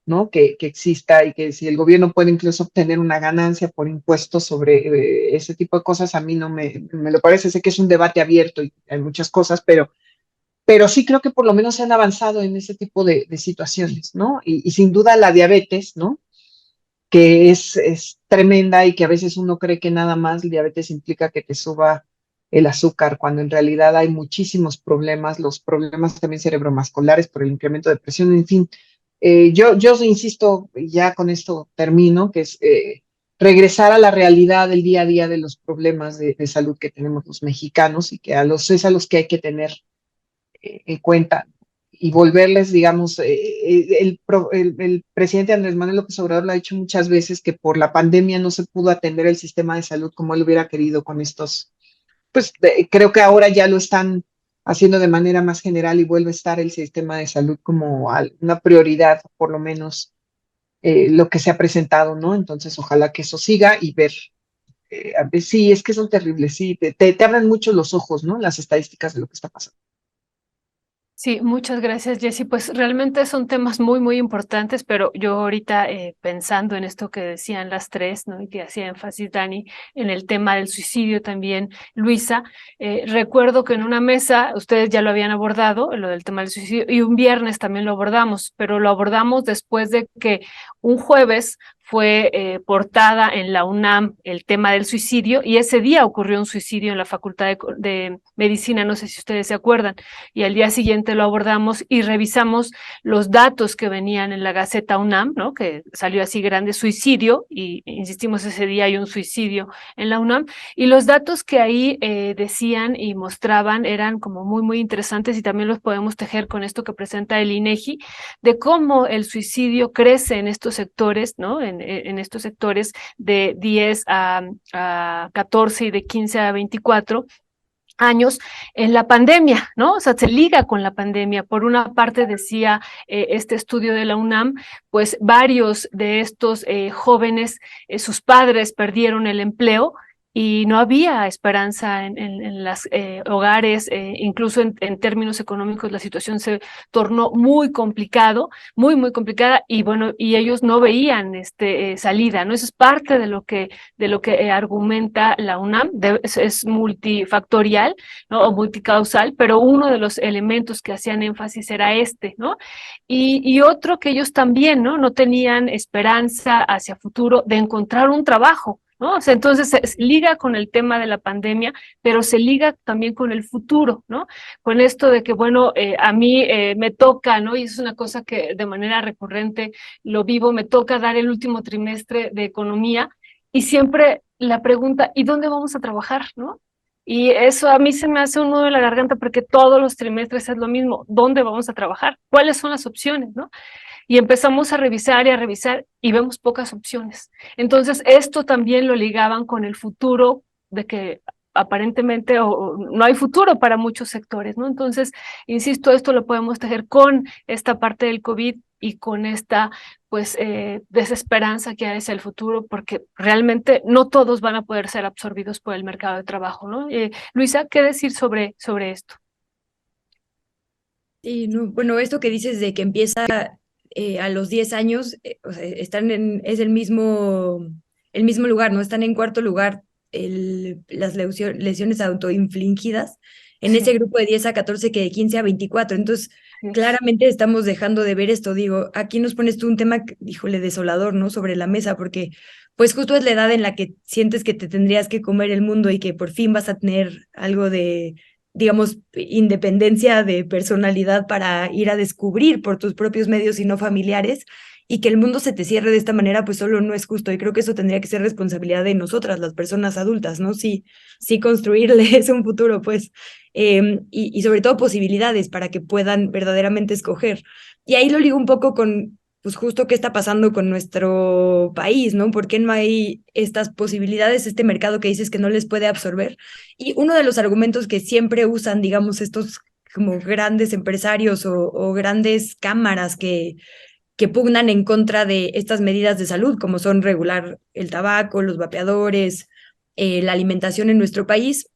¿no? Que exista y que si el gobierno puede incluso obtener una ganancia por impuestos sobre ese tipo de cosas, a mí no me lo parece. Sé que es un debate abierto y hay muchas cosas, pero sí creo que por lo menos se han avanzado en ese tipo de situaciones, ¿no? Y sin duda la diabetes, ¿no? Que es tremenda y que a veces uno cree que nada más diabetes implica que te suba el azúcar, cuando en realidad hay muchísimos problemas, los problemas también cerebromusculares por el incremento de presión, en fin. Yo insisto, ya con esto termino, que es regresar a la realidad del día a día de los problemas de salud que tenemos los mexicanos y que es a los que hay que tener en cuenta y volverles, digamos, el presidente Andrés Manuel López Obrador lo ha dicho muchas veces, que por la pandemia no se pudo atender el sistema de salud como él hubiera querido con estos, pues creo que ahora ya lo están haciendo de manera más general y vuelve a estar el sistema de salud como una prioridad, por lo menos lo que se ha presentado, ¿no? Entonces, ojalá que eso siga y ver. A ver, sí, es que son terribles, sí, te abren mucho los ojos, ¿no? Las estadísticas de lo que está pasando. Sí, muchas gracias, Jessy. Pues realmente son temas muy, muy importantes, pero yo ahorita pensando en esto que decían las tres, ¿no? Y que hacía énfasis Dani, en el tema del suicidio también, Luisa, recuerdo que en una mesa ustedes ya lo habían abordado, lo del tema del suicidio, y un viernes también lo abordamos, pero lo abordamos después de que un jueves fue portada en la UNAM el tema del suicidio, y ese día ocurrió un suicidio en la Facultad de Medicina, no sé si ustedes se acuerdan, y al día siguiente lo abordamos y revisamos los datos que venían en la Gaceta UNAM, ¿no? Que salió así grande, suicidio, y insistimos, ese día hay un suicidio en la UNAM, y los datos que ahí decían y mostraban eran como muy, muy interesantes, y también los podemos tejer con esto que presenta el INEGI, de cómo el suicidio crece en estos sectores, ¿no? En estos sectores de 10 a 14 y de 15 a 24 años en la pandemia, ¿no? O sea, se liga con la pandemia. Por una parte decía este estudio de la UNAM, pues varios de estos jóvenes, sus padres perdieron el empleo y no había esperanza en los hogares, incluso en términos económicos la situación se tornó muy complicado, muy, muy complicada, y bueno, y ellos no veían salida, ¿no? Eso es parte de lo que argumenta la UNAM, es multifactorial, ¿no? O multicausal, pero uno de los elementos que hacían énfasis era ¿no? Y otro que ellos también, ¿no? No tenían esperanza hacia futuro de encontrar un trabajo, ¿no? O sea, entonces se liga con el tema de la pandemia, pero se liga también con el futuro, ¿no? Con esto de que, bueno, a mí me toca, ¿no? Y es una cosa que de manera recurrente lo vivo, me toca dar el último trimestre de economía, y siempre la pregunta, ¿y dónde vamos a trabajar, no? Y eso a mí se me hace un nudo en la garganta, porque todos los trimestres es lo mismo. ¿Dónde vamos a trabajar? ¿Cuáles son las opciones, no? Y empezamos a revisar y vemos pocas opciones. Entonces, esto también lo ligaban con el futuro, de que aparentemente no hay futuro para muchos sectores, ¿no? Entonces, insisto, esto lo podemos tejer con esta parte del COVID y con esta, pues, desesperanza que hay hacia el futuro, porque realmente no todos van a poder ser absorbidos por el mercado de trabajo, ¿no? Luisa, ¿qué decir sobre esto? Sí, no, bueno, esto que dices de que empieza a los 10 años, o sea, es el mismo lugar, ¿no? Están en cuarto lugar las lesiones autoinfligidas en ese grupo de 10 a 14 que de 15 a 24. Entonces, claramente estamos dejando de ver esto. Digo, aquí nos pones tú un tema, híjole, desolador, ¿no? Sobre la mesa, porque pues justo es la edad en la que sientes que te tendrías que comer el mundo y que por fin vas a tener algo de, digamos, independencia de personalidad para ir a descubrir por tus propios medios y no familiares. y que el mundo se te cierre de esta manera, pues solo no es justo. Y creo que eso tendría que ser responsabilidad de nosotras, las personas adultas, ¿no? Sí, sí construirles un futuro, pues, y sobre todo posibilidades para que puedan verdaderamente escoger. Y ahí lo ligo un poco con, pues justo qué está pasando con nuestro país, ¿no? ¿Por qué no hay estas posibilidades, este mercado que dices que no les puede absorber? Y uno de los argumentos que siempre usan, digamos, estos como grandes empresarios o grandes cámaras que pugnan en contra de estas medidas de salud, como son regular el tabaco, los vapeadores, la alimentación en nuestro país,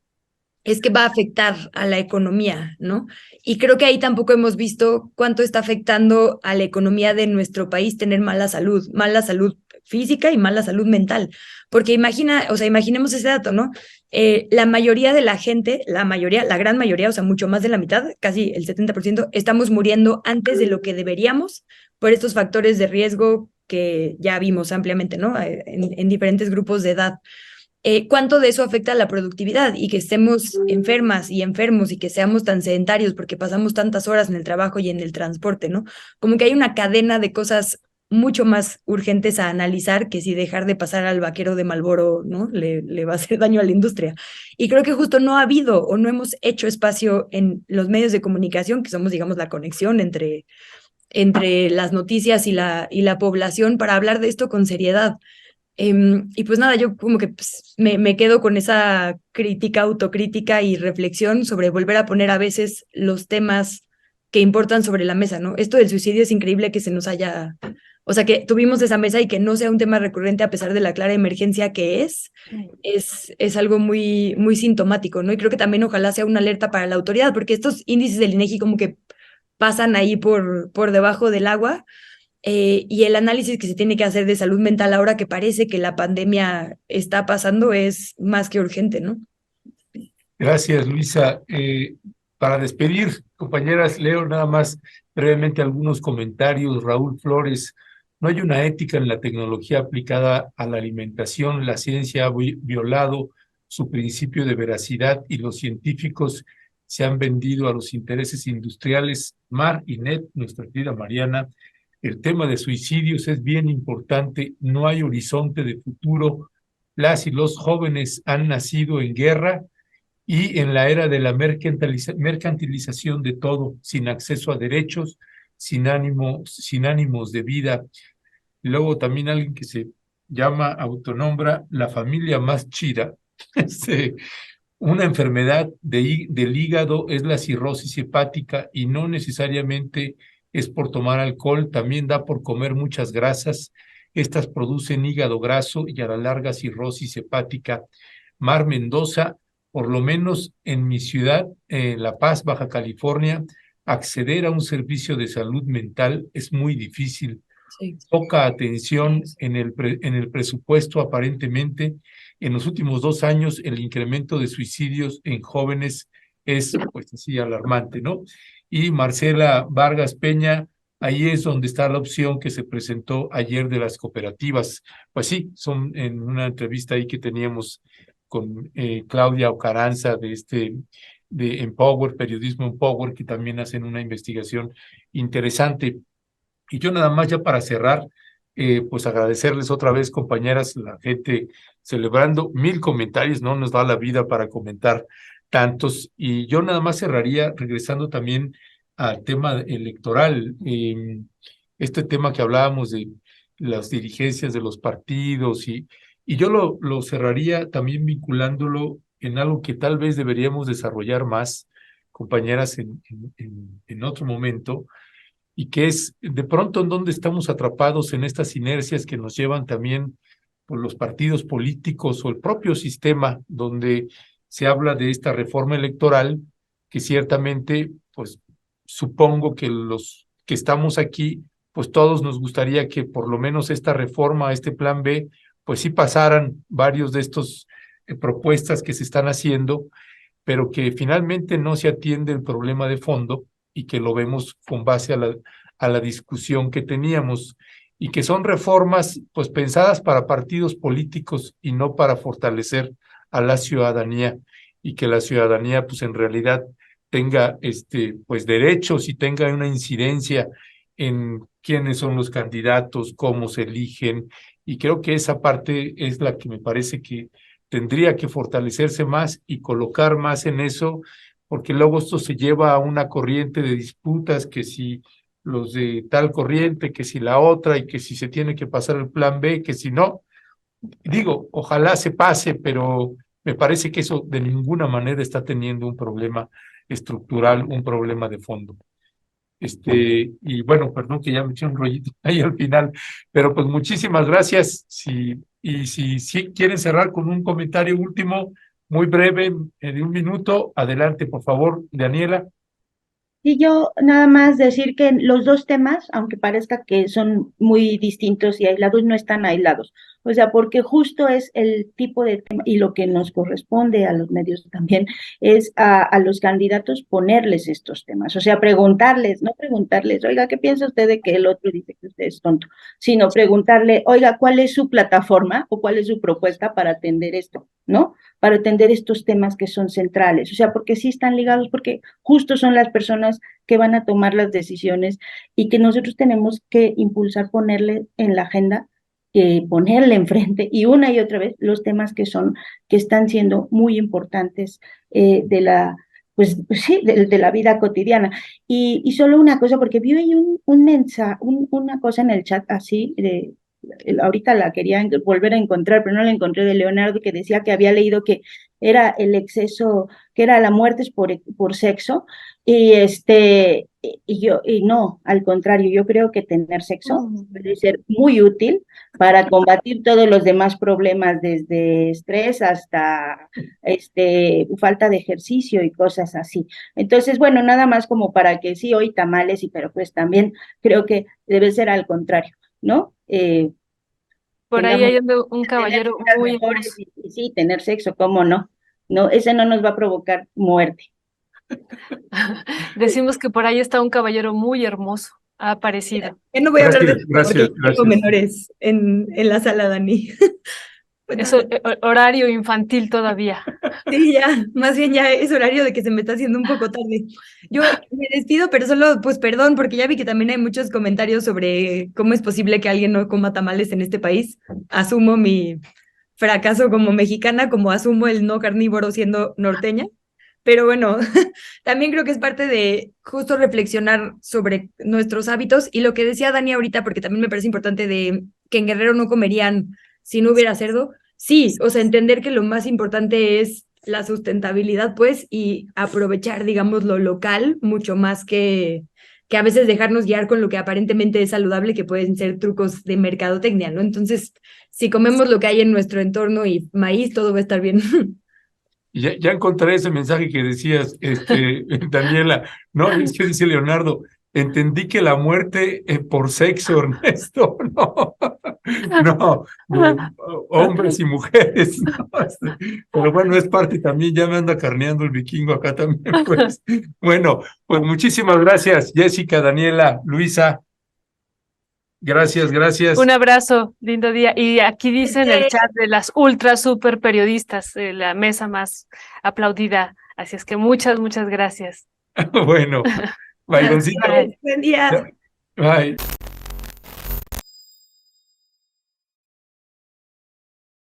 es que va a afectar a la economía, ¿no? Y creo que ahí tampoco hemos visto cuánto está afectando a la economía de nuestro país tener mala salud física y mala salud mental. Porque imaginemos ese dato, ¿no? La mayoría de la gente, la gran mayoría, o sea, mucho más de la mitad, casi el 70%, estamos muriendo antes de lo que deberíamos por estos factores de riesgo que ya vimos ampliamente, ¿no? En diferentes grupos de edad. ¿Cuánto de eso afecta a la productividad y que estemos enfermas y enfermos y que seamos tan sedentarios porque pasamos tantas horas en el trabajo y en el transporte, ¿no? Como que hay una cadena de cosas mucho más urgentes a analizar que si dejar de pasar al vaquero de Marlboro, ¿no? Le va a hacer daño a la industria. Y creo que justo no ha habido o no hemos hecho espacio en los medios de comunicación, que somos, digamos, la conexión entre las noticias y la población para hablar de esto con seriedad. Y pues nada, yo como que pues, me quedo con esa crítica, autocrítica y reflexión sobre volver a poner a veces los temas que importan sobre la mesa, ¿no? Esto del suicidio es increíble que se nos haya, o sea, que tuvimos esa mesa y que no sea un tema recurrente a pesar de la clara emergencia que es algo muy, muy sintomático, ¿no? Y creo que también ojalá sea una alerta para la autoridad, porque estos índices del INEGI como que pasan ahí por debajo del agua. Y el análisis que se tiene que hacer de salud mental ahora que parece que la pandemia está pasando es más que urgente, ¿no? Gracias, Luisa. Para despedir, compañeras, leo nada más brevemente algunos comentarios. Raúl Flores, no hay una ética en la tecnología aplicada a la alimentación. La ciencia ha violado su principio de veracidad y los científicos se han vendido a los intereses industriales. Mar y Net, nuestra querida Mariana, el tema de suicidios es bien importante. No hay horizonte de futuro. Las y los jóvenes han nacido en guerra y en la era de la mercantilización de todo, sin acceso a derechos, sin ánimos de vida. Luego también alguien que se autonombra la familia más chida. Una enfermedad del hígado es la cirrosis hepática y no necesariamente es por tomar alcohol, también da por comer muchas grasas. Estas producen hígado graso y a la larga cirrosis hepática. Mar Mendoza, por lo menos en mi ciudad, La Paz, Baja California, acceder a un servicio de salud mental es muy difícil. Sí. Poca atención en el presupuesto aparentemente. En los últimos 2 años el incremento de suicidios en jóvenes es pues así alarmante, ¿no? Y Marcela Vargas Peña, ahí es donde está la opción que se presentó ayer de las cooperativas. Pues sí, son en una entrevista ahí que teníamos con Claudia Ocaranza de Empower, Periodismo Empower, que también hacen una investigación interesante. Y yo nada más ya para cerrar, pues agradecerles otra vez, compañeras, la gente celebrando 1000 comentarios, no nos da la vida para comentar tantos. Y yo nada más cerraría regresando también al tema electoral, este tema que hablábamos de las dirigencias de los partidos y yo lo cerraría también vinculándolo en algo que tal vez deberíamos desarrollar más, compañeras, en otro momento, y que es de pronto en donde estamos atrapados en estas inercias que nos llevan también por los partidos políticos o el propio sistema, donde se habla de esta reforma electoral, que ciertamente, pues supongo que los que estamos aquí, pues todos nos gustaría que por lo menos esta reforma, este plan B, pues sí pasaran varios de estos propuestas que se están haciendo, pero que finalmente no se atiende el problema de fondo y que lo vemos con base a la discusión que teníamos y que son reformas pues pensadas para partidos políticos y no para fortalecer a la ciudadanía y que la ciudadanía pues en realidad tenga pues derechos y tenga una incidencia en quiénes son los candidatos, cómo se eligen, y creo que esa parte es la que me parece que tendría que fortalecerse más y colocar más en eso, porque luego esto se lleva a una corriente de disputas, que si los de tal corriente, que si la otra, y que si se tiene que pasar el plan B, que si no. Digo, ojalá se pase, pero me parece que eso de ninguna manera está teniendo un problema estructural, un problema de fondo. Y bueno, perdón que ya me eché un rollito ahí al final, pero pues muchísimas gracias. Si quieren cerrar con un comentario último, muy breve, de 1 minuto, adelante, por favor, Daniela. Y yo nada más decir que los dos temas, aunque parezca que son muy distintos y aislados, no están aislados. O sea, porque justo es el tipo de tema y lo que nos corresponde a los medios también es a los candidatos ponerles estos temas. O sea, preguntarles, no preguntarles, oiga, ¿qué piensa usted de que el otro dice que usted es tonto? Sino preguntarle, oiga, ¿cuál es su plataforma o cuál es su propuesta para atender esto? ¿No? Para atender estos temas que son centrales. O sea, porque sí están ligados, porque justo son las personas que van a tomar las decisiones y que nosotros tenemos que impulsar, ponerle en la agenda, ponerle enfrente y una y otra vez los temas que están siendo muy importantes de la, pues sí, de la vida cotidiana. Y solo una cosa, porque vi ahí un mensaje, una cosa en el chat así, ahorita la quería volver a encontrar, pero no la encontré, de Leonardo, que decía que había leído que era el exceso, que era la muerte es por sexo, y no, al contrario, yo creo que tener sexo puede ser muy útil para combatir todos los demás problemas, desde estrés hasta falta de ejercicio y cosas así. Entonces, bueno, nada más como para que sí, hoy tamales, pero pues también creo que debe ser al contrario, ¿no? Por ahí Tengamos hay un que tener caballero vidas muy mejores hermoso. y sí, tener sexo, ¿cómo no? No, ese no nos va a provocar muerte. Decimos que por ahí está un caballero muy hermoso, ha aparecido. Ya no voy a hablar de Gracias, esto porque gracias, tengo gracias. menores en la sala, Dani. Pues Es nada, horario infantil todavía. sí, ya, más bien ya es horario de que se me está haciendo un poco tarde. Yo me despido, pero solo, pues perdón, porque ya vi que también hay muchos comentarios sobre cómo es posible que alguien no coma tamales en este país. Asumo mi fracaso como mexicana, como asumo el no carnívoro siendo norteña. Pero bueno, también creo que es parte de justo reflexionar sobre nuestros hábitos y lo que decía Dani ahorita, porque también me parece importante de que en Guerrero no comerían si no hubiera cerdo. Sí, o sea, entender que lo más importante es la sustentabilidad, pues, y aprovechar, digamos, lo local mucho más que a veces dejarnos guiar con lo que aparentemente es saludable, que pueden ser trucos de mercadotecnia, ¿no? Entonces, si comemos lo que hay en nuestro entorno y maíz, todo va a estar bien. Ya encontré ese mensaje que decías, Daniela. No, es que dice Leonardo, entendí que la muerte por sexo, Ernesto, no, hombres y mujeres, no, pero bueno, es parte también, ya me anda carneando el vikingo acá también, pues. Bueno, pues muchísimas gracias, Jessica, Daniela, Luisa, gracias, gracias. Un abrazo, lindo día. Y aquí dicen el chat de las ultra super periodistas, la mesa más aplaudida. Así es que muchas, muchas gracias. Bueno, Byroncito, Bye. Buen día. bye.